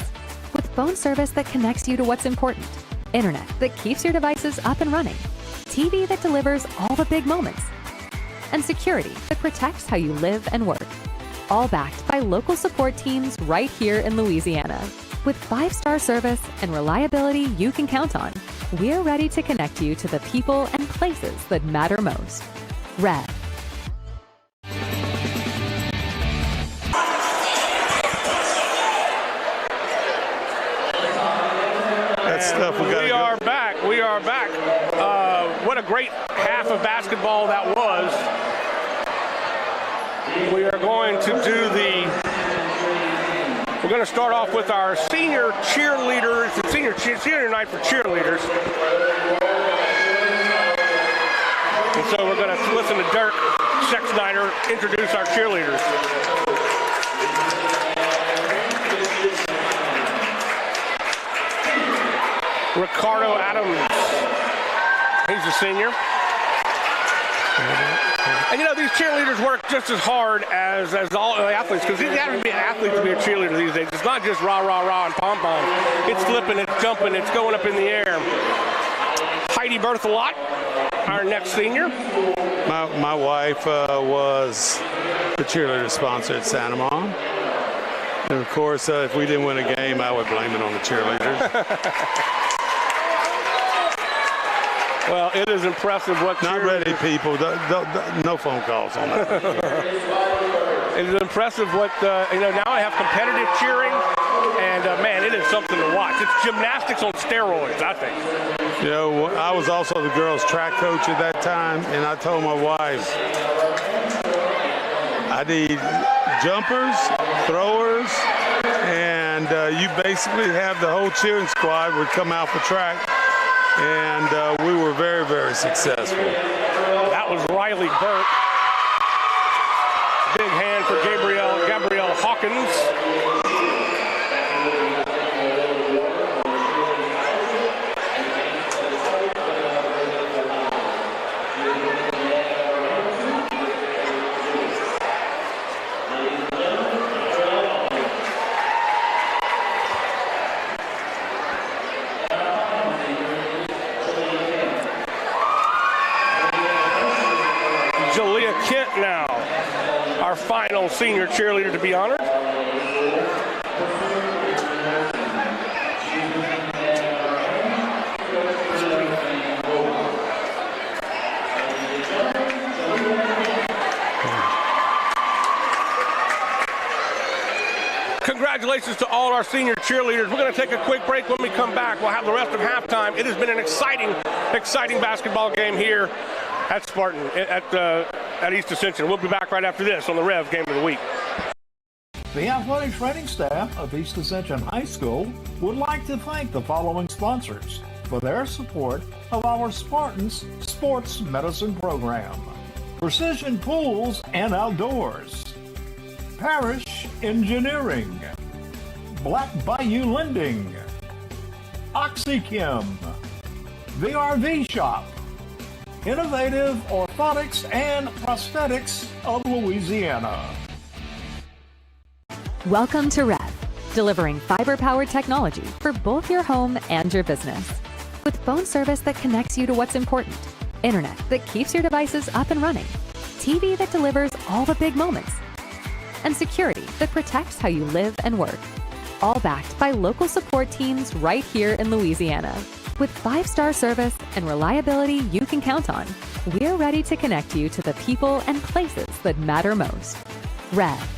With phone service that connects you to what's important, internet that keeps your devices up and running, TV that delivers all the big moments, and security that protects how you live and work. All backed by local support teams right here in Louisiana. With 5-star service and reliability you can count on, we're ready to connect you to the people and places that matter most. REV. We are back. We are back. What a great half of basketball that was. We are going to do we're going to start off with our senior cheerleaders. It's senior night for cheerleaders. And so we're going to listen to Dirk Sexsnyder introduce our cheerleaders. Ricardo Adams, he's a senior. And you know, these cheerleaders work just as hard as all the athletes, because you have to be an athlete to be a cheerleader these days. It's not just rah, rah, rah and pom-pom. It's flipping, it's jumping, it's going up in the air. Heidi Berthelot, our next senior. My wife was the cheerleader sponsor at Santa Monica. And of course, if we didn't win a game, I would blame it on the cheerleaders. Well, it is impressive what Not ready, people. No phone calls on that. It is impressive what, now I have competitive cheering, and man, it is something to watch. It's gymnastics on steroids, I think. You know, I was also the girls' track coach at that time, and I told my wife, I need jumpers, throwers, and you basically have the whole cheering squad would come out for track. And we were very, very successful. That was Riley Burke. Big hand for Gabrielle Hawkins. Kent now, our final senior cheerleader to be honored. Congratulations to all our senior cheerleaders. We're going to take a quick break. When we come back, we'll have the rest of halftime. It has been an exciting basketball game here at Spartan, at East Ascension. We'll be back right after this on the Rev Game of the Week. The athletic training staff of East Ascension High School would like to thank the following sponsors for their support of our Spartans Sports Medicine Program. Precision Pools and Outdoors, Parish Engineering, Black Bayou Lending, OxyChem, the RV Shop, Innovative Orthotics and Prosthetics of Louisiana. Welcome to REV, delivering fiber-powered technology for both your home and your business. With phone service that connects you to what's important, internet that keeps your devices up and running, TV that delivers all the big moments, and security that protects how you live and work. All backed by local support teams right here in Louisiana. With 5-star service and reliability you can count on, we're ready to connect you to the people and places that matter most. REV.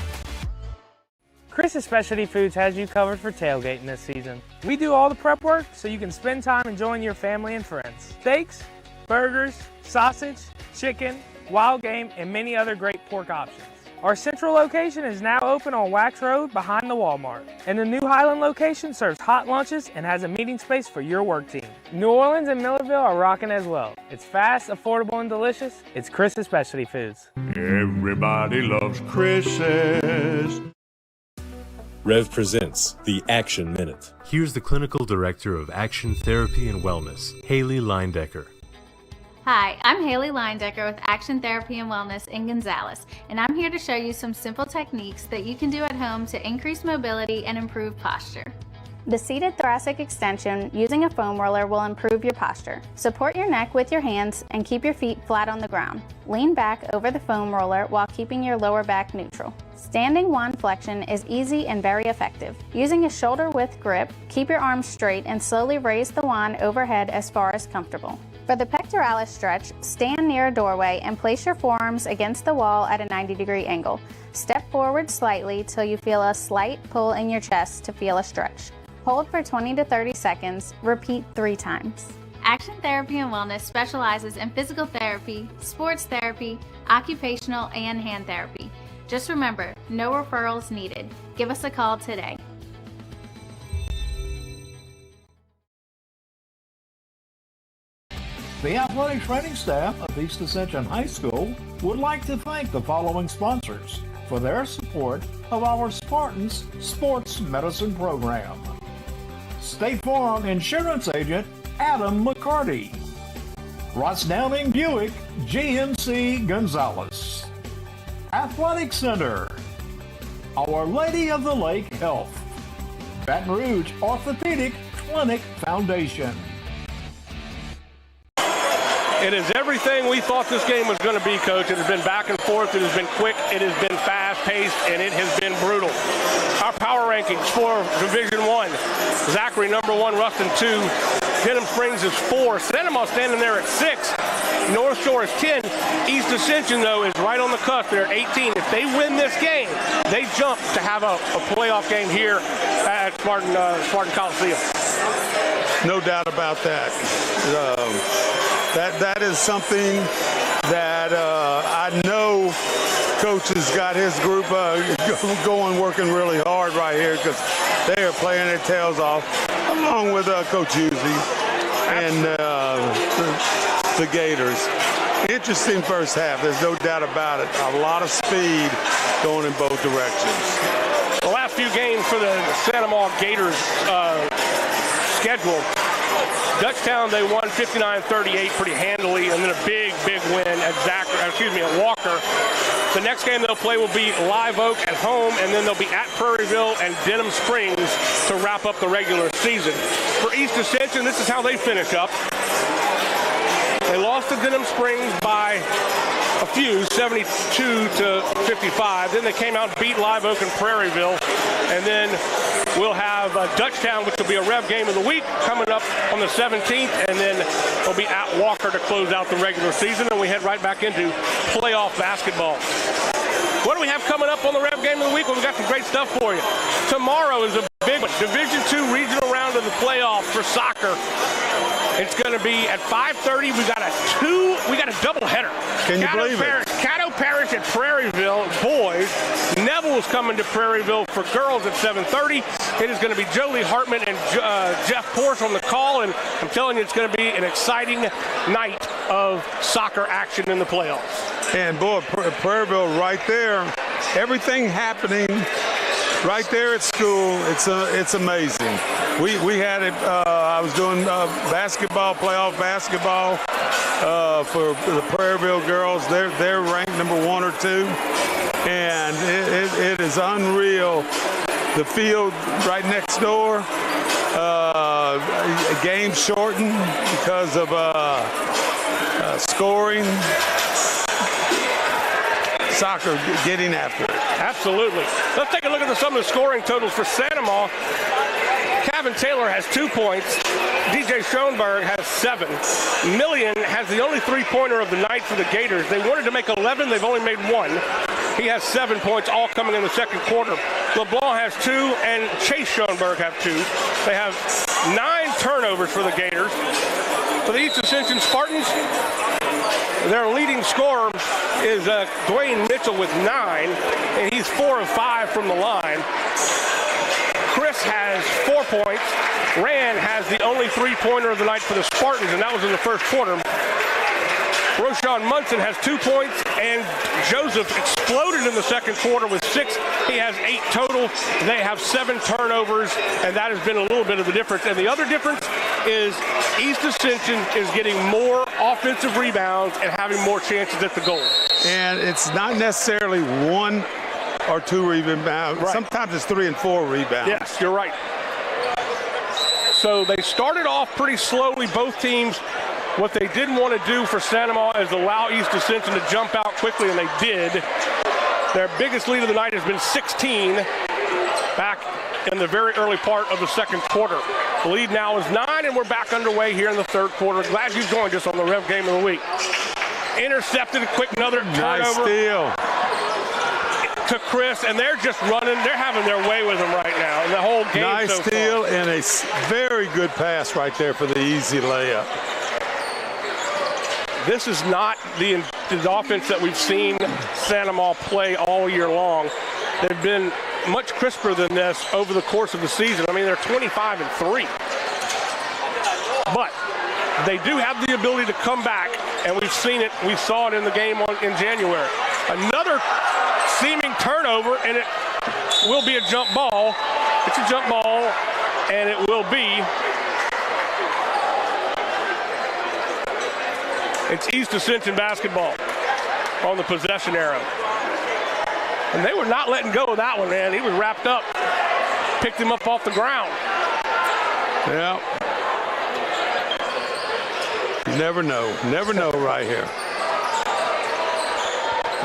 Chris's Specialty Foods has you covered for tailgating this season. We do all the prep work so you can spend time enjoying your family and friends. Steaks, burgers, sausage, chicken, wild game, and many other great pork options. Our central location is now open on Wax Road behind the Walmart. And the new Highland location serves hot lunches and has a meeting space for your work team. New Orleans and Millerville are rocking as well. It's fast, affordable, and delicious. It's Chris's Specialty Foods. Everybody loves Chris's. REV presents the Action Minute. Here's the Clinical Director of Action Therapy and Wellness, Haley Leindecker. Hi, I'm Haley Leindecker with Action Therapy and Wellness in Gonzales, and I'm here to show you some simple techniques that you can do at home to increase mobility and improve posture. The seated thoracic extension using a foam roller will improve your posture. Support your neck with your hands and keep your feet flat on the ground. Lean back over the foam roller while keeping your lower back neutral. Standing wand flexion is easy and very effective. Using a shoulder width grip, keep your arms straight and slowly raise the wand overhead as far as comfortable. For the pectoralis stretch, stand near a doorway and place your forearms against the wall at a 90-degree angle. Step forward slightly till you feel a slight pull in your chest to feel a stretch. Hold for 20 to 30 seconds. Repeat 3 times. Action Therapy and Wellness specializes in physical therapy, sports therapy, occupational, and hand therapy. Just remember, no referrals needed. Give us a call today. The athletic training staff of East Ascension High School would like to thank the following sponsors for their support of our Spartans Sports Medicine Program. State Farm Insurance Agent Adam McCarty. Ross Downing Buick GMC Gonzales. Athletic Center. Our Lady of the Lake Health. Baton Rouge Orthopedic Clinic Foundation. It is everything we thought this game was going to be, Coach. It has been back and forth. It has been quick. It has been fast-paced, and it has been brutal. Our power rankings for Division I. Zachary, number 1. Ruston, 2. Denham Springs is 4. Sanoma standing there at 6. North Shore is 10. East Ascension, though, is right on the cusp. They're 18. If they win this game, they jump to have a playoff game here at Spartan Coliseum. No doubt about that. That is something that I know Coach has got his group going, working really hard right here because they are playing their tails off, along with Coach Husey and the Gators. Interesting first half. There's no doubt about it. A lot of speed going in both directions. The last few games for the Sanoma Gators schedule. Dutchtown, they won 59-38 pretty handily, and then a big win at Walker. The next game they'll play will be Live Oak at home, and then they'll be at Prairieville and Denham Springs to wrap up the regular season. For East Ascension, this is how they finish up. They lost to Denham Springs by a few, 72-55. Then they came out and beat Live Oak and Prairieville, and then we'll have Dutchtown, which will be a Rev game of the week, coming up on the 17th, and then we'll be at Walker to close out the regular season, and we head right back into playoff basketball. What do we have coming up on the Rev game of the week? Well, we've got some great stuff for you. Tomorrow is a big one. Division II regional round of the playoffs for soccer. It's going to be at 5:30. We got a doubleheader. Can you believe it? Caddo Parish at Prairieville, boys. Neville's coming to Prairieville for girls at 7:30. It is going to be Jolie Hartman and Jeff Porsche on the call, and I'm telling you, it's going to be an exciting night of soccer action in the playoffs. And boy, Prairieville right there, everything happening right there at school. It's amazing. We had it. I was doing basketball, playoff basketball for the Prairieville girls. They're ranked number 1 or 2, and it is unreal. The field right next door. game shortened because of scoring. Soccer getting after it. Absolutely. Let's take a look at some of the scoring totals for Santa Ma. Kevin Taylor has 2 points. DJ Schoenberg has 7. Million has the only three-pointer of the night for the Gators. They wanted to make 11. They've only made 1. He has 7 points, all coming in the second quarter. LeBlanc has 2, and Chase Schoenberg have 2. They have 9 turnovers for the Gators. For the East Ascension Spartans, their leading scorer is Dwayne Mitchell with 9, and he's 4 of 5 from the line. Chris has 4 points. Rand has the only three-pointer of the night for the Spartans, and that was in the first quarter. Roshan Munson has 2 points, and Joseph exploded in the second quarter with 6. He has 8 total. They have 7 turnovers, and that has been a little bit of the difference. And the other difference is East Ascension is getting more offensive rebounds and having more chances at the goal. And it's not necessarily 1 or 2 rebounds. Right. Sometimes it's 3 and 4 rebounds. Yes, you're right. So they started off pretty slowly, both teams. What they didn't want to do for Santa Ma is allow East Ascension to jump out quickly, and they did. Their biggest lead of the night has been 16 back in the very early part of the second quarter. The lead now is 9, and we're back underway here in the third quarter. Glad you joined us on the Rev Game of the Week. Intercepted, a quick another turnover. Nice steal. To Chris, and they're just running. They're having their way with him right now in the whole game. Nice so steal far. And a very good pass right there for the easy layup. This is not the offense that we've seen Santa Ma play all year long. They've been much crisper than this over the course of the season. I mean, they're 25 and 3. But they do have the ability to come back, and we've seen it. We saw it in the game in January. Another seeming turnover, and it will be a jump ball. It's a jump ball, and it will be. It's East Ascension basketball on the possession arrow. And they were not letting go of that one, man. He was wrapped up. Picked him up off the ground. Yeah. You never know. Never know right here.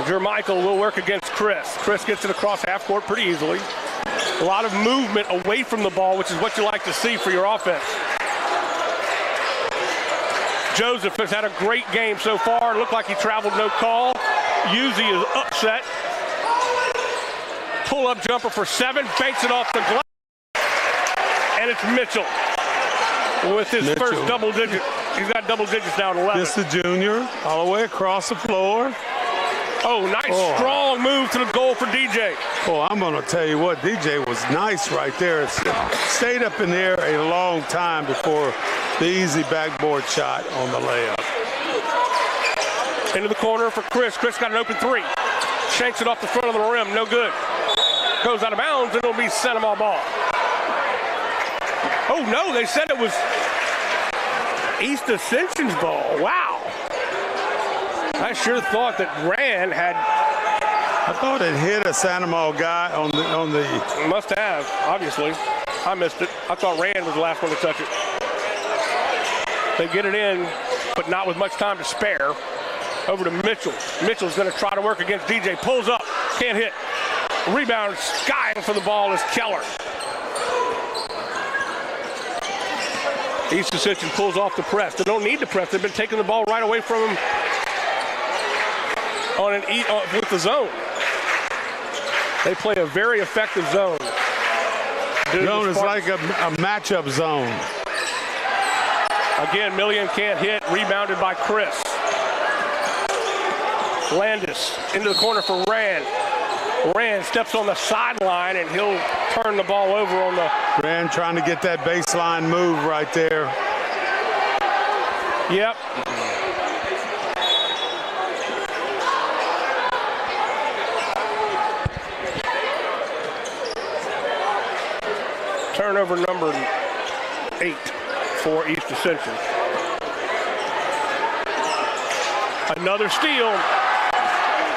Jermichael will work against Chris. Chris gets it across half court pretty easily. A lot of movement away from the ball, which is what you like to see for your offense. Joseph has had a great game so far. Looked like he traveled no call. Uzi is upset. Pull-up jumper for 7. Banks it off the glass. And it's Mitchell with his first double digit. He's got double digits now at 11. Just a junior, all the way across the floor. Oh, nice strong move to the goal for DJ. Oh, I'm going to tell you what, DJ was nice right there. It stayed up in the air a long time before the easy backboard shot on the layup. Into the corner for Chris. Chris got an open 3. Shanks it off the front of the rim. No good. Goes out of bounds, and it'll be Santa Ma ball. Oh, no, they said it was East Ascension's ball. Wow. I sure thought that Rand had. I thought it hit a Santa Ma guy on the. Must have, obviously. I missed it. I thought Rand was the last one to touch it. They get it in, but not with much time to spare. Over to Mitchell. Mitchell's going to try to work against DJ. Pulls up, can't hit. Rebound, skying for the ball is Keller. East Ascension pulls off the press. They don't need to press. They've been taking the ball right away from him with the zone. They play a very effective zone. Zone is like a matchup zone. Again, Million can't hit. Rebounded by Chris. Landis into the corner for Rand. Rand steps on the sideline, and he'll turn the ball over on the. Rand trying to get that baseline move right there. Yep. Turnover number 8 for East Ascension. Another steal.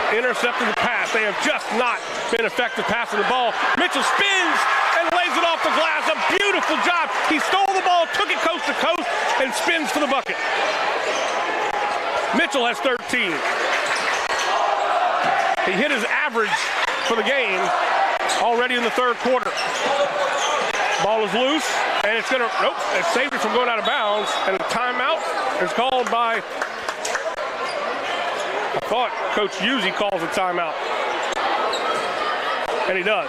Intercepted the pass. They have just not been effective passing the ball. Mitchell spins and lays it off the glass. A beautiful job. He stole the ball, took it coast to coast, and spins for the bucket. Mitchell has 13. He hit his average for the game already in the third quarter. Ball is loose, and it's going to, nope, it saved it from going out of bounds, and a timeout is called by, I thought Coach Uzzi calls a timeout. And he does.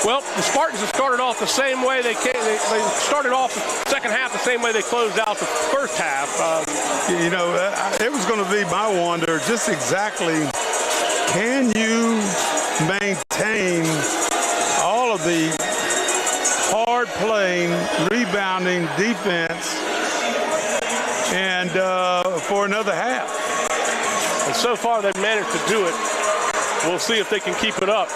Well, the Spartans have started off the same way they came. They started off the second half the same way they closed out the first half. You know, it was going to be my wonder just exactly, can you maintain all of the hard playing, rebounding defense and for another half? And so far they've managed to do it. We'll see if they can keep it up.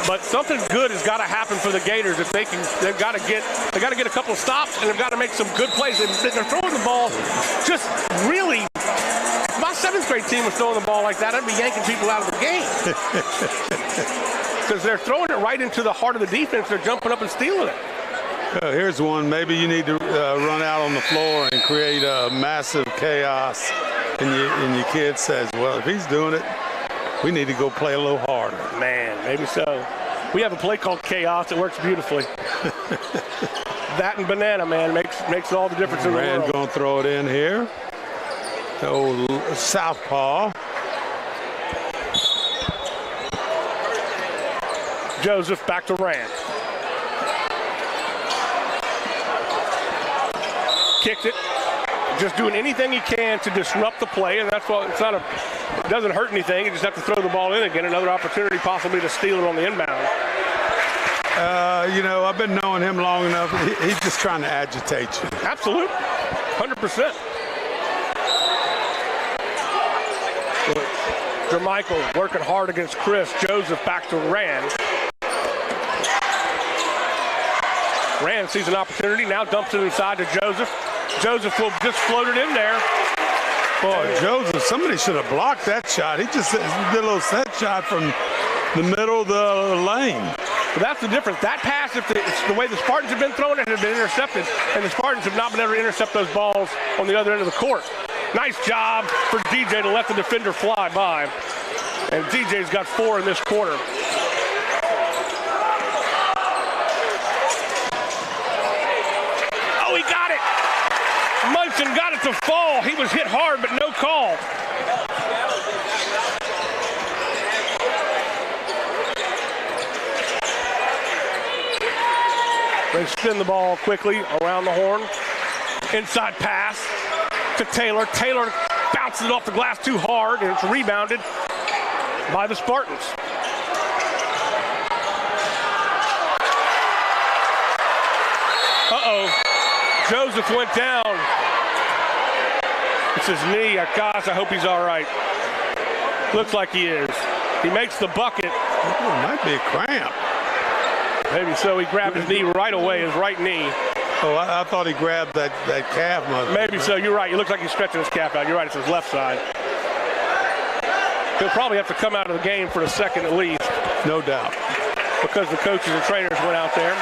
But something good has got to happen for the Gators. If they can, they've got to get a couple of stops, and they've got to make some good plays. They're throwing the ball just really. If my seventh grade team was throwing the ball like that, I'd be yanking people out of the game. Because they're throwing it right into the heart of the defense. They're jumping up and stealing it. Here's one. Maybe you need to run out on the floor and create a massive chaos. And your kid says, well, if he's doing it, we need to go play a little harder. Man, maybe so. We have a play called Chaos. It works beautifully. That and banana, man, makes all the difference in the world. Rand going to throw it in here. The old southpaw. Joseph back to Rand. Kicked it. Just doing anything he can to disrupt the play, and that's what it doesn't hurt anything. You just have to throw the ball in again. Another opportunity possibly to steal it on the inbound. You know, I've been knowing him long enough. He's just trying to agitate you. Absolutely, 100%. Jermichael working hard against Chris. Joseph back to Rand. Rand sees an opportunity, now dumps it inside to Joseph. Joseph will just float it in there. Boy, Joseph, somebody should have blocked that shot. He just did a little set shot from the middle of the lane. But that's the difference. That pass, it's the way the Spartans have been throwing it, has been intercepted, and the Spartans have not been able to intercept those balls on the other end of the court. Nice job for DJ to let the defender fly by. And DJ's got 4 in this quarter. Oh, he got it. Munson got it to fall. He was hit hard, but no call. They spin the ball quickly around the horn. Inside pass to Taylor. Taylor bounces it off the glass too hard, and it's rebounded by the Spartans. Uh-oh. Joseph went down. It's his knee. Gosh, I hope he's all right. Looks like he is. He makes the bucket. Oh, it might be a cramp. Maybe so. He grabbed his knee right away, his right knee. Oh, I thought he grabbed that calf muscle. Maybe so. You're right. He looks like he's stretching his calf out. You're right. It's his left side. He'll probably have to come out of the game for a second at least. No doubt. Because the coaches and trainers went out there.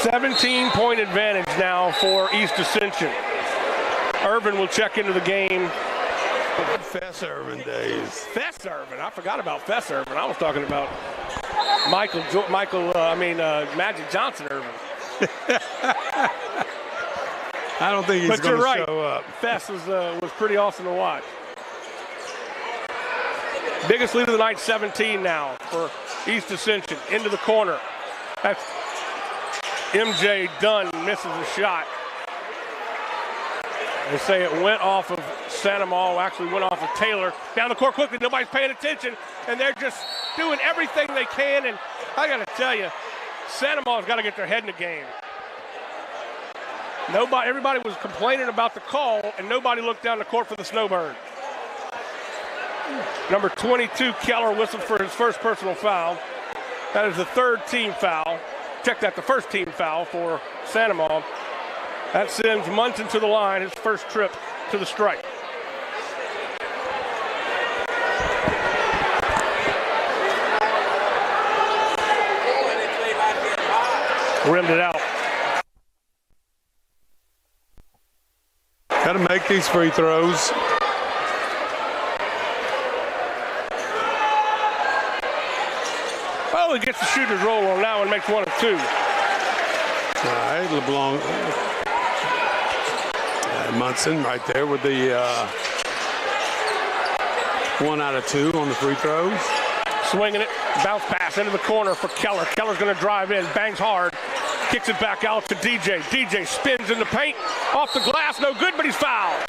$17-point advantage now for East Ascension. Irvin will check into the game. Fess Irvin days. Fess Irvin. I forgot about Fess Irvin. I was talking about Magic Johnson Irvin. I don't think he's going to show up. Fess was pretty awesome to watch. Biggest lead of the night, 17 now for East Ascension. Into the corner. That's MJ Dunn misses a shot. They say it went off of Sandoval, actually went off of Taylor. Down the court quickly, nobody's paying attention, and they're just doing everything they can. And I got to tell you, Sandoval's got to get their head in the game. Everybody was complaining about the call, and nobody looked down the court for the Snowbird. Number 22, Keller, whistled for his first personal foul. That is the third team foul. Check that, the first team foul for Sandoval. That sends Munson to the line, his first trip to the strike. Rimmed it out. Got to make these free throws. Oh, he gets the shooter's roll on now and makes 1 of 2. All right, LeBlanc. Munson right there with the 1 out of 2 on the free throws. Swinging it, bounce pass into the corner for Keller. Keller's going to drive in, bangs hard, kicks it back out to DJ. DJ spins in the paint, off the glass, no good, but he's fouled.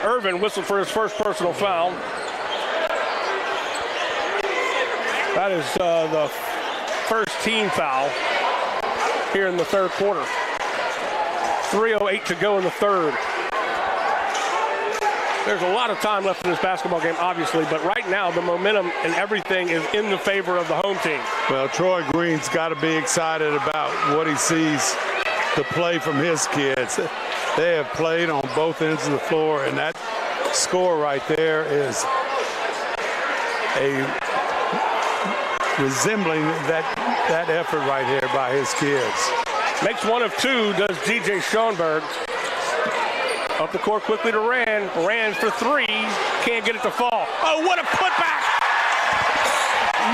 Irvin whistled for his first personal foul. That is the first team foul here in the third quarter. 3:08 to go in the third. There's a lot of time left in this basketball game, obviously, but right now the momentum and everything is in the favor of the home team. Well, Troy Green's got to be excited about what he sees to play from his kids. They have played on both ends of the floor, and that score right there is resembling that effort right here by his kids. Makes 1 of 2, does DJ Schoenberg. Up the court quickly to Rand. Rand for 3. Can't get it to fall. Oh, what a putback!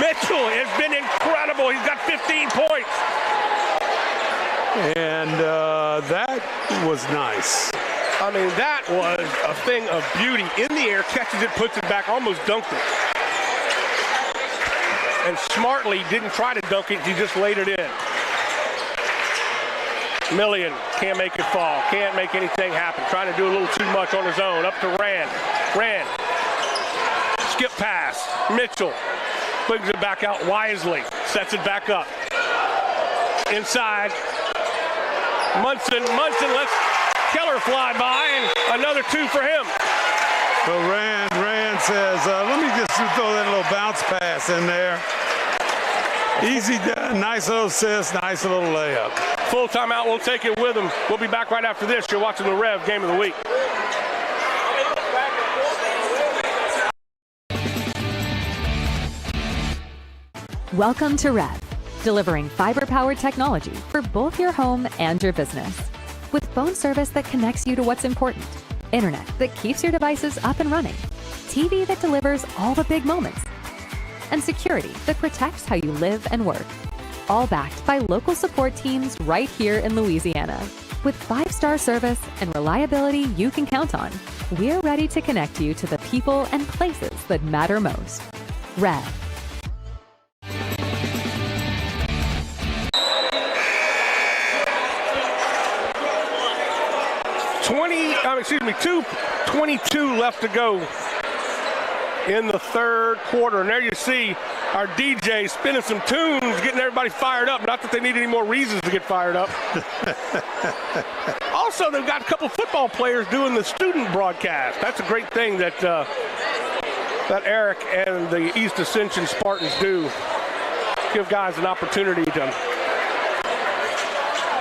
Mitchell has been incredible. He's got 15 points. And that was nice. I mean, that was a thing of beauty. In the air, catches it, puts it back, almost dunked it. And smartly didn't try to dunk it, he just laid it in. Millian can't make it fall, can't make anything happen. Trying to do a little too much on his own. Up to Rand. Rand. Skip pass. Mitchell brings it back out wisely. Sets it back up. Inside. Munson lets Keller fly by, and another 2 for him. So Rand says, let me just throw that little bounce pass in there. Easy done, nice little assist, nice little layup. Full timeout, we'll take it with him. We'll be back right after this. You're watching the Rev Game of the Week. Welcome to REV, delivering fiber-powered technology for both your home and your business. With phone service that connects you to what's important, internet that keeps your devices up and running, TV that delivers all the big moments, and security that protects how you live and work. All backed by local support teams right here in Louisiana. With 5-star service and reliability you can count on, we're ready to connect you to the people and places that matter most. REV. .222 left to go in the third quarter. And there you see our DJ spinning some tunes, getting everybody fired up. Not that they need any more reasons to get fired up. Also, they've got a couple football players doing the student broadcast. That's a great thing that Eric and the East Ascension Spartans do. Give guys an opportunity to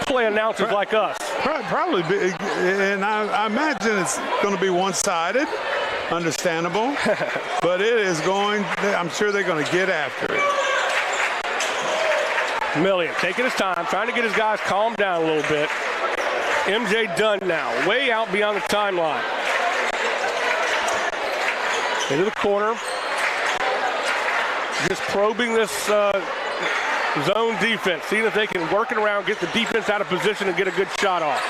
play announcers like us. Probably, and I imagine it's going to be one-sided. Understandable, but it is going, I'm sure they're going to get after it. Millian taking his time, trying to get his guys calmed down a little bit. MJ Dunn now, way out beyond the timeline. Into the corner. Just probing this zone defense, seeing if they can work it around, get the defense out of position and get a good shot off.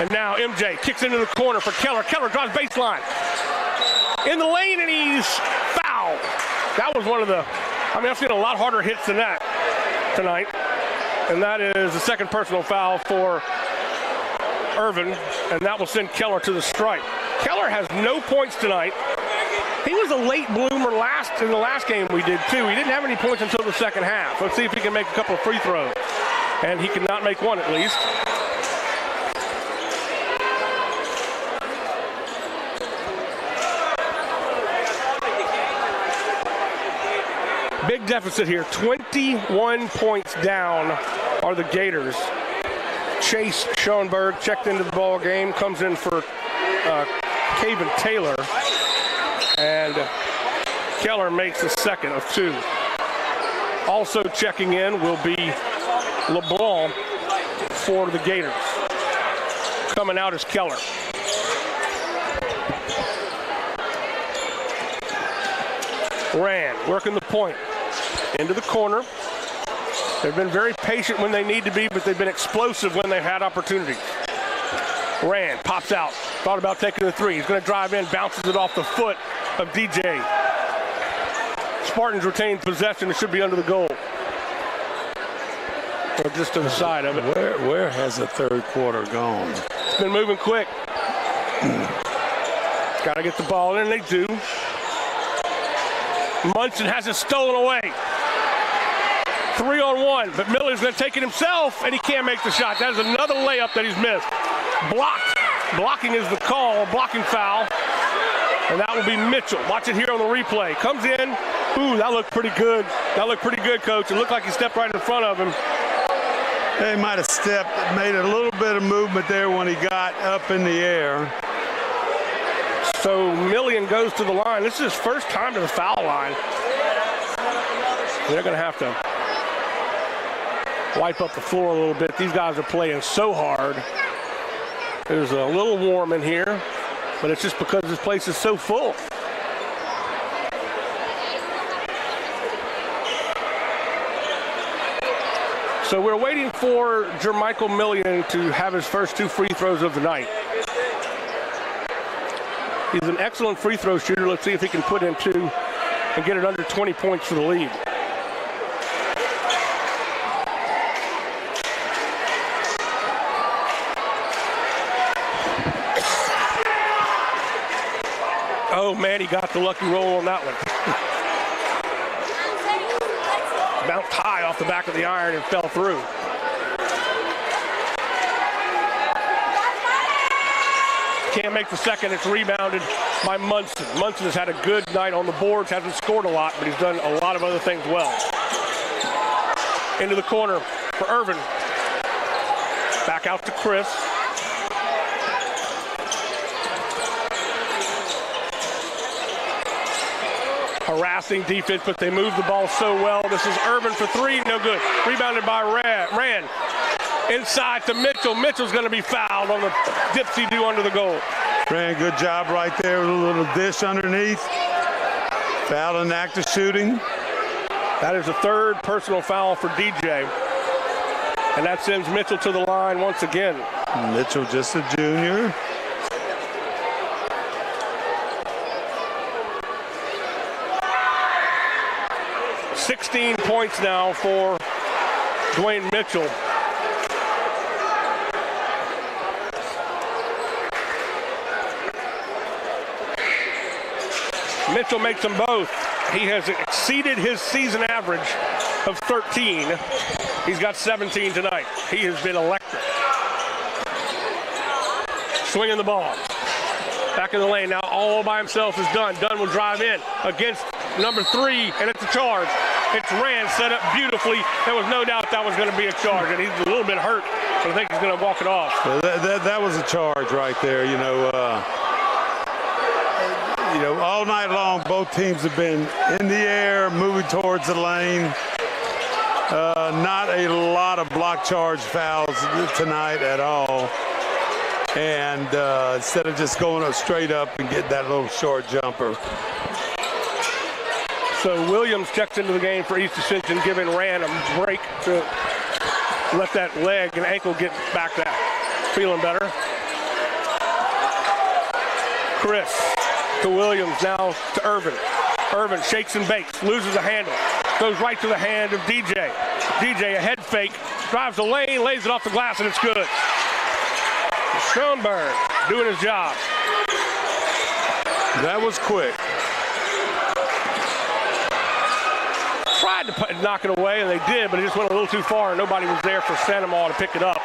And now MJ kicks into the corner for Keller. Keller draws baseline. In the lane, and he's fouled. That was one of the, I've seen a lot harder hits than that tonight. And that is the second personal foul for Irvin, and that will send Keller to the stripe. Keller has no points tonight. He was a late bloomer in the last game we did, too. He didn't have any points until the second half. Let's see if he can make a couple of free throws. And he cannot make one, at least. Big deficit here, 21 points down are the Gators. Chase Schoenberg checked into the ball game, comes in for Caven Taylor. And Keller makes the second of 2. Also checking in will be LeBlanc for the Gators. Coming out is Keller. Rand working the point into the corner. They've been very patient when they need to be, but they've been explosive when they've had opportunities. Rand pops out, thought about taking the 3. He's going to drive in, bounces it off the foot of DJ. Spartans retain possession. It should be under the goal. Or just to the side of it. Where has the third quarter gone? It's been moving quick. Got to get the ball in, and they do. Munson has it stolen away. 3-on-1, but Miller's going to take it himself, and he can't make the shot. That is another layup that he's missed. Blocked. Blocking is the call, blocking foul. And that will be Mitchell. Watch it here on the replay. Comes in. Ooh, that looked pretty good. That looked pretty good, Coach. It looked like he stepped right in front of him. He might have stepped, made a little bit of movement there when he got up in the air. So Millian goes to the line. This is his first time to the foul line. They're going to have to wipe up the floor a little bit. These guys are playing so hard. There's a little warm in here, but it's just because this place is so full. So we're waiting for Jermichael Millian to have his first 2 free throws of the night. He's an excellent free throw shooter. Let's see if he can put in 2 and get it under 20 points for the lead. Oh man, he got the lucky roll on that one. Bounced high off the back of the iron and fell through. Can't make the second. It's rebounded by Munson. Munson has had a good night on the boards, hasn't scored a lot, but he's done a lot of other things well. Into the corner for Irvin. Back out to Chris. Harassing defense, but they move the ball so well. This is Irvin for 3, no good. Rebounded by Rand. Inside to Mitchell. Mitchell's going to be fouled on the dipsy-do under the goal. Rand, good job right there with a little dish underneath. Foul in the act of shooting. That is the 3rd personal foul for DJ. And that sends Mitchell to the line once again. Mitchell just a junior. $16 points now for Dwayne Mitchell. Mitchell makes them both. He has exceeded his season average of 13. He's got 17 tonight. He has been electric. Swinging the ball. Back in the lane now, all by himself is Dunn. Dunn will drive in against number 3, and it's a charge. It's Rand set up beautifully. There was no doubt that was going to be a charge, and he's a little bit hurt, but I think he's going to walk it off. That was a charge right there. You know, all night long, both teams have been in the air, moving towards the lane. Not a lot of block charge fouls tonight at all. And instead of just going up straight up and get that little short jumper. So Williams checks into the game for East Ascension, giving Rand a break to let that leg and ankle get back that. Feeling better. Chris to Williams, now to Irvin. Irvin shakes and bakes, loses the handle. Goes right to the hand of DJ. DJ, a head fake, drives the lane, lays it off the glass, and it's good. Schoenberg doing his job. That was quick. Tried to knock it away, and they did, but it just went a little too far, and nobody was there for Santa Maria to pick it up.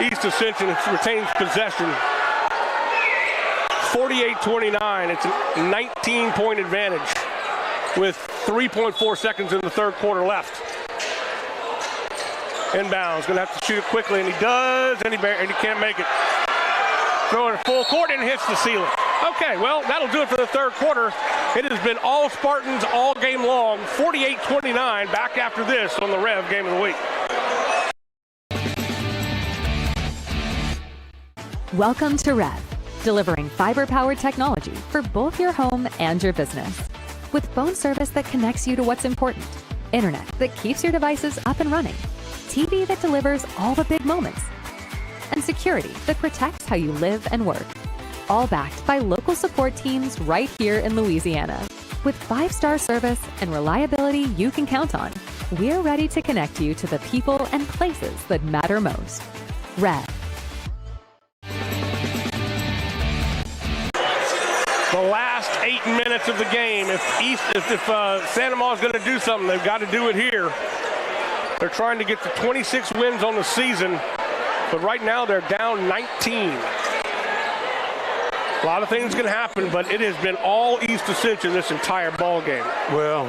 East Ascension retains possession. 48-29. It's a 19-point advantage with 3.4 seconds in the 3rd quarter left. Inbounds, going to have to shoot it quickly, and he does, and he can't make it. Throwing it full court and hits the ceiling. Okay, well, that'll do it for the 3rd quarter. It has been all Spartans all game long, 48-29, back after this on the Rev Game of the Week. Welcome to REV, delivering fiber-powered technology for both your home and your business. With phone service that connects you to what's important, internet that keeps your devices up and running, TV that delivers all the big moments, and security that protects how you live and work. All backed by local support teams right here in Louisiana. With 5-star service and reliability you can count on, we're ready to connect you to the people and places that matter most. REV. The last 8 minutes of the game. If Santa Ma's going to do something, they've got to do it here. They're trying to get to 26 wins on the season, but right now they're down 19. A lot of things can happen, but it has been all East Ascension this entire ball game. Well,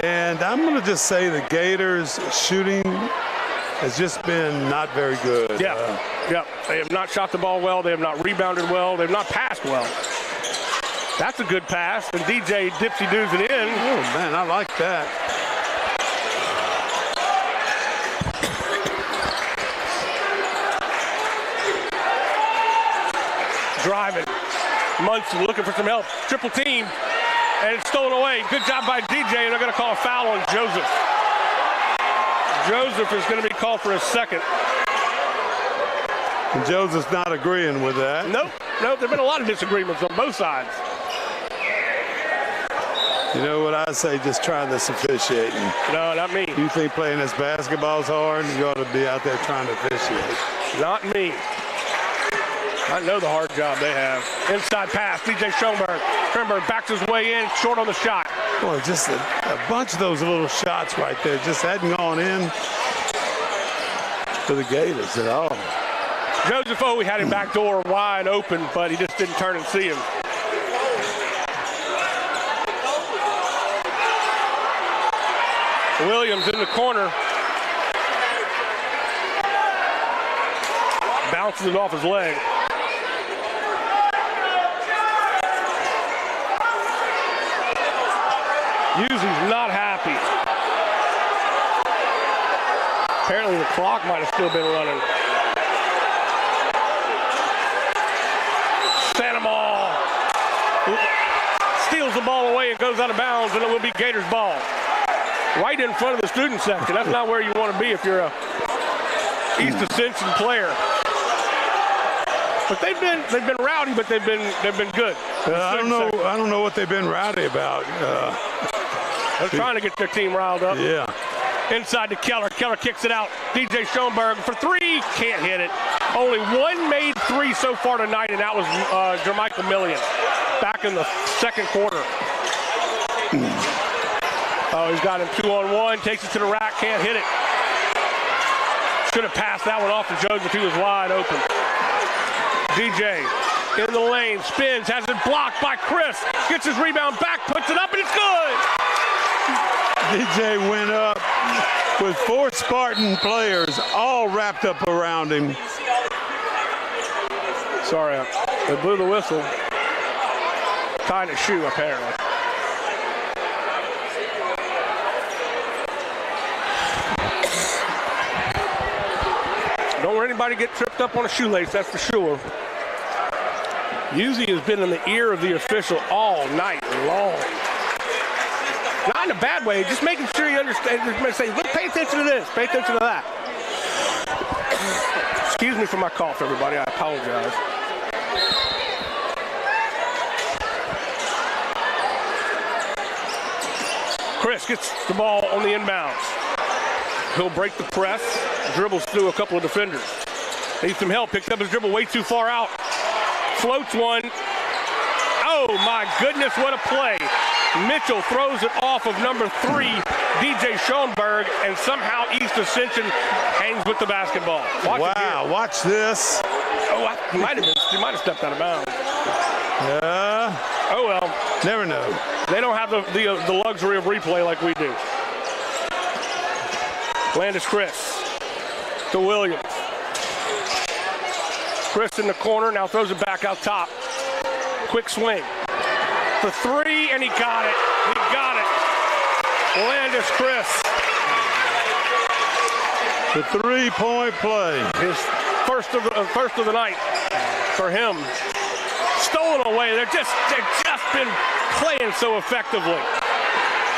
and I'm going to just say the Gators shooting has just been not very good. Yeah. They have not shot the ball well. They have not rebounded well. They have not passed well. That's a good pass, and DJ dipsy-doos it in. Oh, man, I like that. Driving. Munson looking for some help. Triple team, and it's stolen away. Good job by DJ, and they're going to call a foul on Joseph. Joseph is going to be called for a second. And Joseph's not agreeing with that. Nope. There have been a lot of disagreements on both sides. You know what I say, just try this officiating. No, not me. You think playing this basketball's hard? You ought to be out there trying to officiate. Not me. I know the hard job they have. Inside pass, DJ Schoenberg. Schoenberg backs his way in, short on the shot. Boy, just a bunch of those little shots right there just hadn't gone in to the Gators at all. Joseph O, we had him back door wide open, but he just didn't turn and see him. Williams in the corner. Bounces it off his leg. Usy's not happy. Apparently the clock might have still been running. Santa Ma steals the ball away and goes out of bounds, and it will be Gators ball. Right in front of the student section. That's not where you want to be if you're a East Ascension player. But they've been rowdy, but they've been good. I don't know what they've been rowdy about. They're trying to get their team riled up. Yeah. Inside to Keller. Keller kicks it out. DJ Schoenberg for three. Can't hit it. Only one made three so far tonight, and that was Jermichael Millian back in the second quarter. Oh, he's got him 2-on-1. Takes it to the rack. Can't hit it. Should have passed that one off to Joseph. He was wide open. DJ in the lane. Spins. Has it blocked by Chris. Gets his rebound back. Puts it up, and it's good. DJ went up with 4 Spartan players all wrapped up around him. Sorry, they blew the whistle. Tying his shoe, apparently. Don't let anybody get tripped up on a shoelace, that's for sure. Usy has been in the ear of the official all night long. Not in a bad way, just making sure you understand. Just say, look, pay attention to this, pay attention to that. Excuse me for my cough, everybody, I apologize. Chris gets the ball on the inbounds. He'll break the press, dribbles through a couple of defenders. Needs some help, picked up his dribble way too far out. Floats one. Oh my goodness, what a play. Mitchell throws it off of number 3, DJ Schoenberg, and somehow East Ascension hangs with the basketball. Watch this. Oh, he might have stepped out of bounds. Oh well. Never know. They don't have the luxury of replay like we do. Landis Chris to Williams. Chris in the corner, now throws it back out top. Quick swing. For three, and he got it. He got it. Landis Chris. The three-point play. His first of the night for him. Stolen away. They've just been playing so effectively.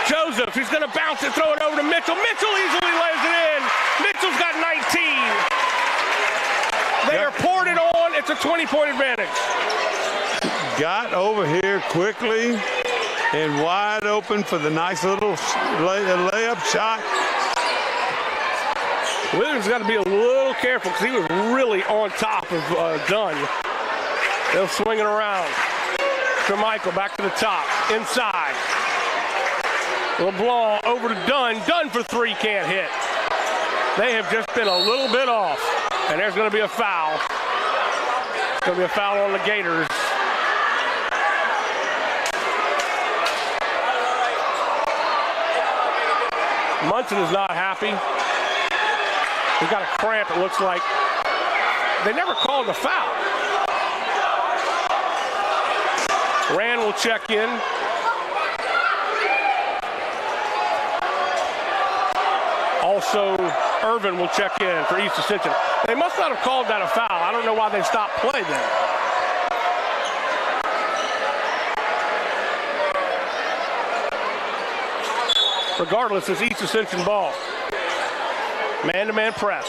Joseph, he's going to bounce it, throw it over to Mitchell. Mitchell easily lays it in. Mitchell's got 19. They are poured it on. It's a 20-point advantage. Got over here quickly and wide open for the nice little layup shot. Williams got to be a little careful because he was really on top of Dunn. They'll swing it around. Michael back to the top, inside. LeBlanc over to Dunn. Dunn for three, can't hit. They have just been a little bit off, and there's going to be a foul. It's going to be a foul on the Gators. Munson is not happy. He's got a cramp, it looks like. They never called the foul. Rand will check in. Also, Irvin will check in for East Ascension. They must not have called that a foul. I don't know why they stopped play then. Regardless, it's East Ascension ball. Man-to-man press.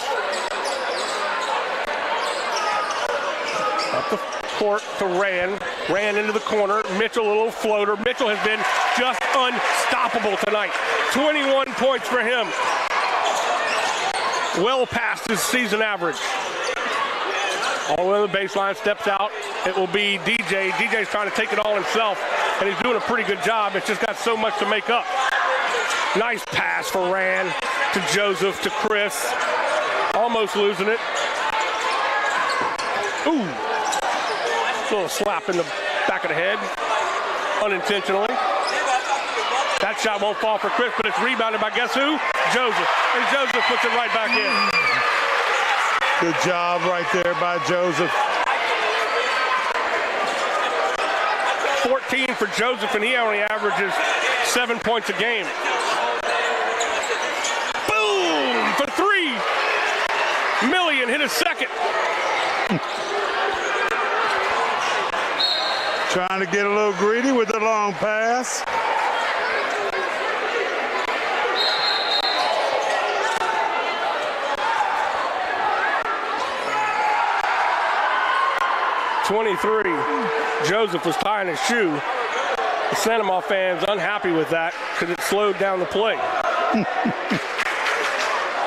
Up the court to Rand. Rand into the corner. Mitchell, a little floater. Mitchell has been just unstoppable tonight. 21 points for him. Well past his season average. All the way to the baseline, steps out. It will be DJ. DJ's trying to take it all himself, and he's doing a pretty good job. It's just got so much to make up. Nice pass for Rand to Joseph to Chris. Almost losing it. Ooh. A little slap in the back of the head. Unintentionally. That shot won't fall for Chris, but it's rebounded by guess who? Joseph. And Joseph puts it right back in. Good job right there by Joseph. 14 for Joseph, and he only averages 7 points a game. Boom! For three. Million hit his second. Trying to get a little greedy with the long pass. Joseph was tying his shoe. The Santa Maria fans unhappy with that because it slowed down the play.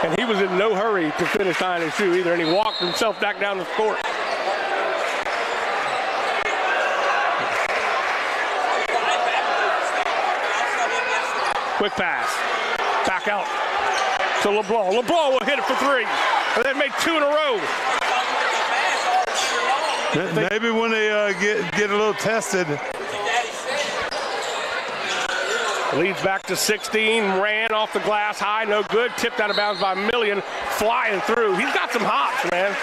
And he was in no hurry to finish tying his shoe either, and he walked himself back down the court. Quick pass. Back out to LeBlanc. LeBlanc will hit it for three. And they've made two in a row. Maybe when they get a little tested. Leads back to 16. Ran off the glass high. No good. Tipped out of bounds by Million. Flying through. He's got some hops, man.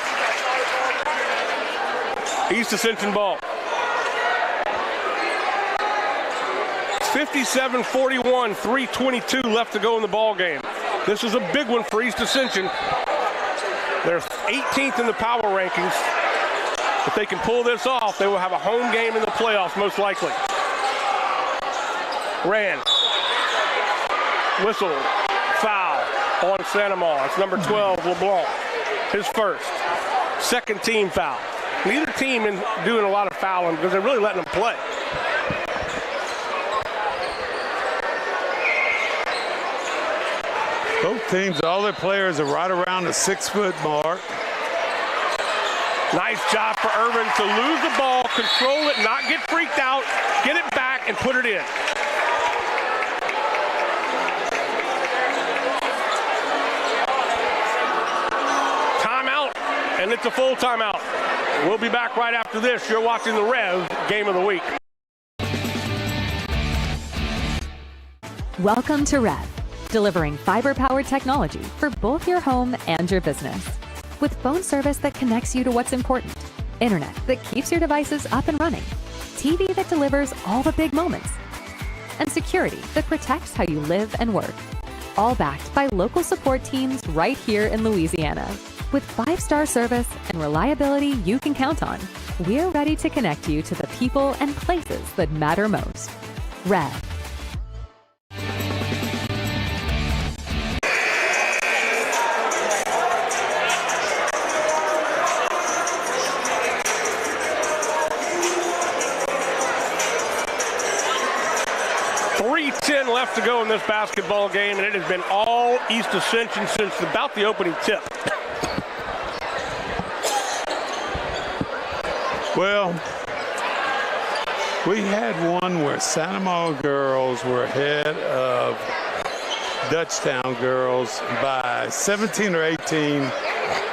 East Ascension ball. 57-41, 3:22 left to go in the ball game. This is a big one for East Ascension. They're 18th in the power rankings. If they can pull this off, they will have a home game in the playoffs, most likely. Rand. Whistle. Foul on Santa Maria. It's number 12, LeBlanc. His first. Second team foul. Neither team is doing a lot of fouling because they're really letting them play. Both teams, all their players are right around the 6-foot mark. Nice job for Irvin to lose the ball, control it, not get freaked out, get it back, and put it in. Timeout, and it's a full timeout. We'll be back right after this. You're watching the REV Game of the Week. Welcome to REV, delivering fiber-powered technology for both your home and your business. With phone service that connects you to what's important, internet that keeps your devices up and running, TV that delivers all the big moments, and security that protects how you live and work. All backed by local support teams right here in Louisiana. With 5-star service and reliability you can count on, we're ready to connect you to the people and places that matter most. REV. Left to go in this basketball game, and it has been all East Ascension since about the opening tip. Well, we had one where Santa Maria girls were ahead of Dutchtown girls by 17 or 18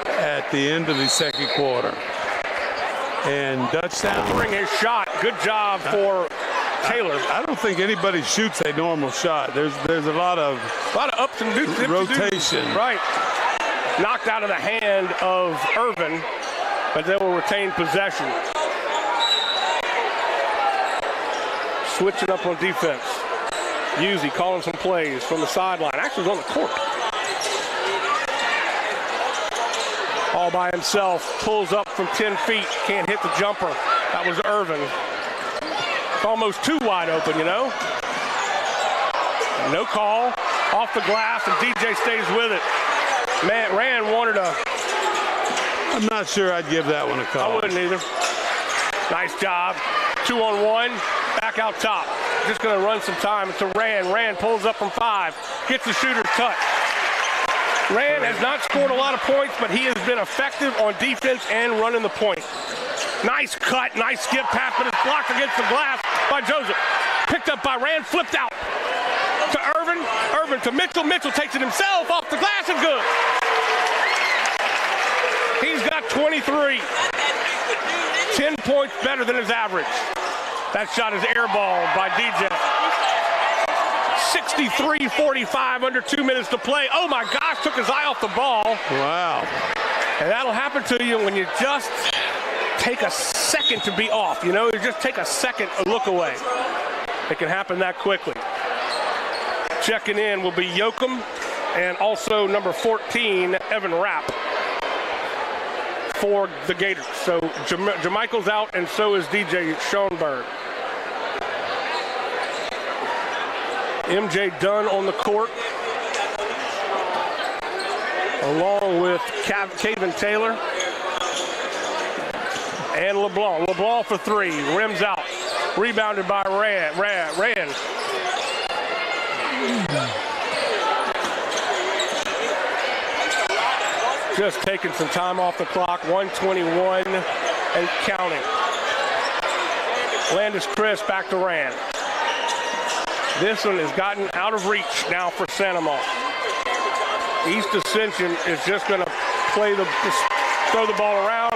at the end of the second quarter. And Dutchtown bring his shot. Good job for Taylor. I don't think anybody shoots a normal shot. There's a lot of ups and downs, rotation. Right. Knocked out of the hand of Irvin, but they will retain possession. Switching up on defense. Uzi calling some plays from the sideline. Actually on the court. All by himself. Pulls up from 10 feet. Can't hit the jumper. That was Irvin. It's almost too wide open, you know. No call. Off the glass, and DJ stays with it. Man, Rand wanted a... I'm not sure I'd give that one a call. I wouldn't either. Nice job. 2-on-1. Back out top. Just going to run some time. It's a Rand. Rand pulls up from 5. Gets the shooter's touch. Rand has not scored a lot of points, but he has been effective on defense and running the point. Nice cut, nice skip pass, but it's blocked against the glass by Joseph. Picked up by Rand, flipped out to Irvin. Irvin to Mitchell. Mitchell takes it himself off the glass and good. He's got 23. 10 points better than his average. That shot is airballed by DJ. 63-45, under 2 minutes to play. Oh my gosh, took his eye off the ball. Wow. And that'll happen to you when you just take a second to be off. You know, you just take a second to look away. It can happen that quickly. Checking in will be Yoakum and also number 14, Evan Rapp, for the Gators. So Jermichael's out, and so is DJ Schoenberg. MJ Dunn on the court, along with Caven Taylor and LeBlanc. LeBlanc for 3, rims out, rebounded by Rand. Just taking some time off the clock, 1:21 and counting. Landis Chris back to Rand. This one has gotten out of reach now for Santa Maria. East Ascension is just going to throw the ball around.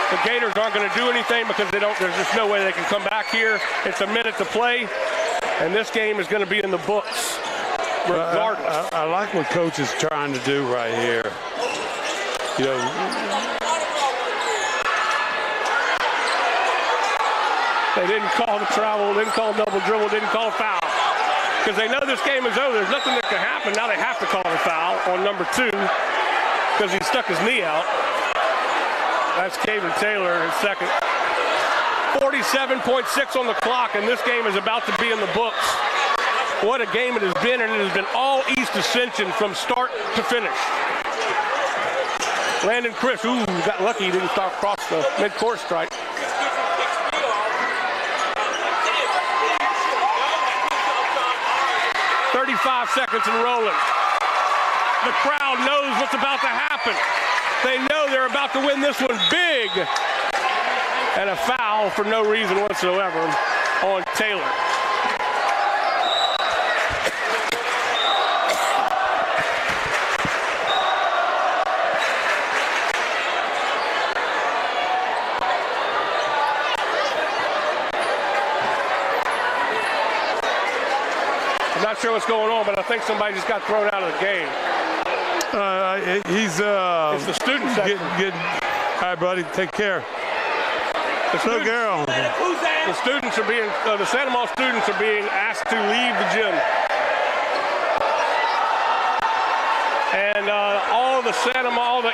The Gators aren't going to do anything because there's just no way they can come back here. It's a minute to play, and this game is going to be in the books regardless. I like what Coach is trying to do right here. You know, they didn't call the travel, didn't call double dribble, didn't call a foul. Because they know this game is over. There's nothing that can happen. Now they have to call a foul on number 2 because he stuck his knee out. That's Caven Taylor, his second. 47.6 on the clock, and this game is about to be in the books. What a game it has been, and it has been all East Ascension from start to finish. Landon Chris, got lucky he didn't start across the mid-court strike. .5 seconds and rolling. The crowd knows what's about to happen. They know they're about to win this one big. And a foul for no reason whatsoever on Taylor. Not sure what's going on, but I think somebody just got thrown out of the game. It's the student section. All right, buddy, take care. Little girl. The students are being, the Santa Maria students are being asked to leave the gym. And all the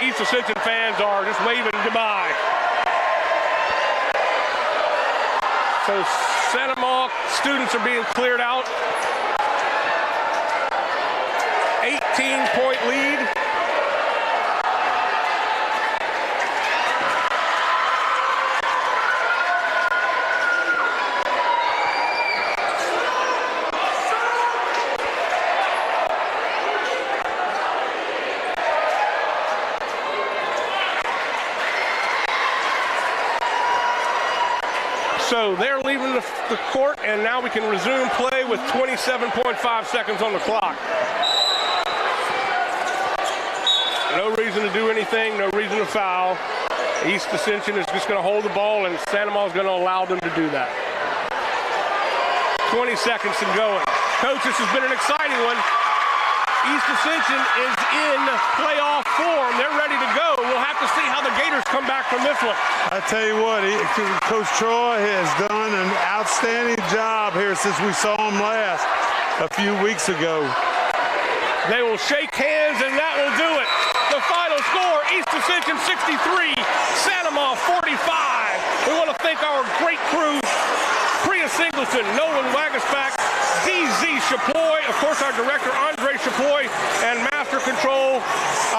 East Ascension fans are just waving goodbye. So Santa Maria students are being cleared out. 18-point lead. So they're leaving the court, and now we can resume play with 27.5 seconds on the clock. No reason to do anything, no reason to foul. East Ascension is just going to hold the ball, and Santa Maria is going to allow them to do that. 20 seconds and going. Coach, this has been an exciting one. East Ascension is in playoff form. They're ready to go. We'll have to see how the Gators come back from this one. I tell you what, Coach Troy has done an outstanding job here since we saw him last a few weeks ago. They will shake hands, and that will do it. The final score, East Ascension 63, Santa Maria 45. We want to thank our great crew, Priya Singleton, Nolan Wagaspack, DZ Chapoy, of course our director Andre Chapoy, and Master Control,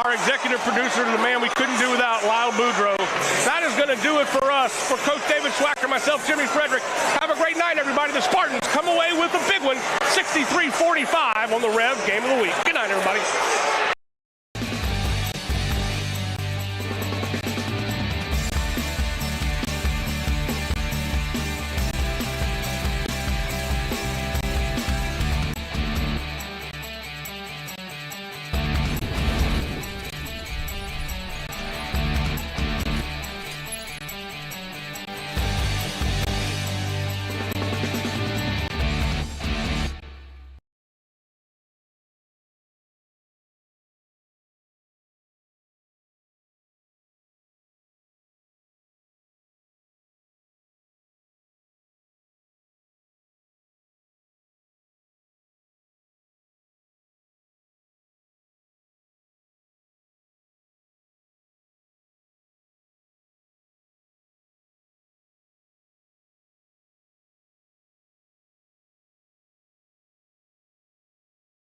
our executive producer, the man we couldn't do without, Lyle Boudreau. That is going to do it for us. For Coach David Schwacker, myself, Jimmy Frederick, have a great night, everybody. The Spartans come away with a big one, 63-45 on the REV Game of the Week. Good night, everybody.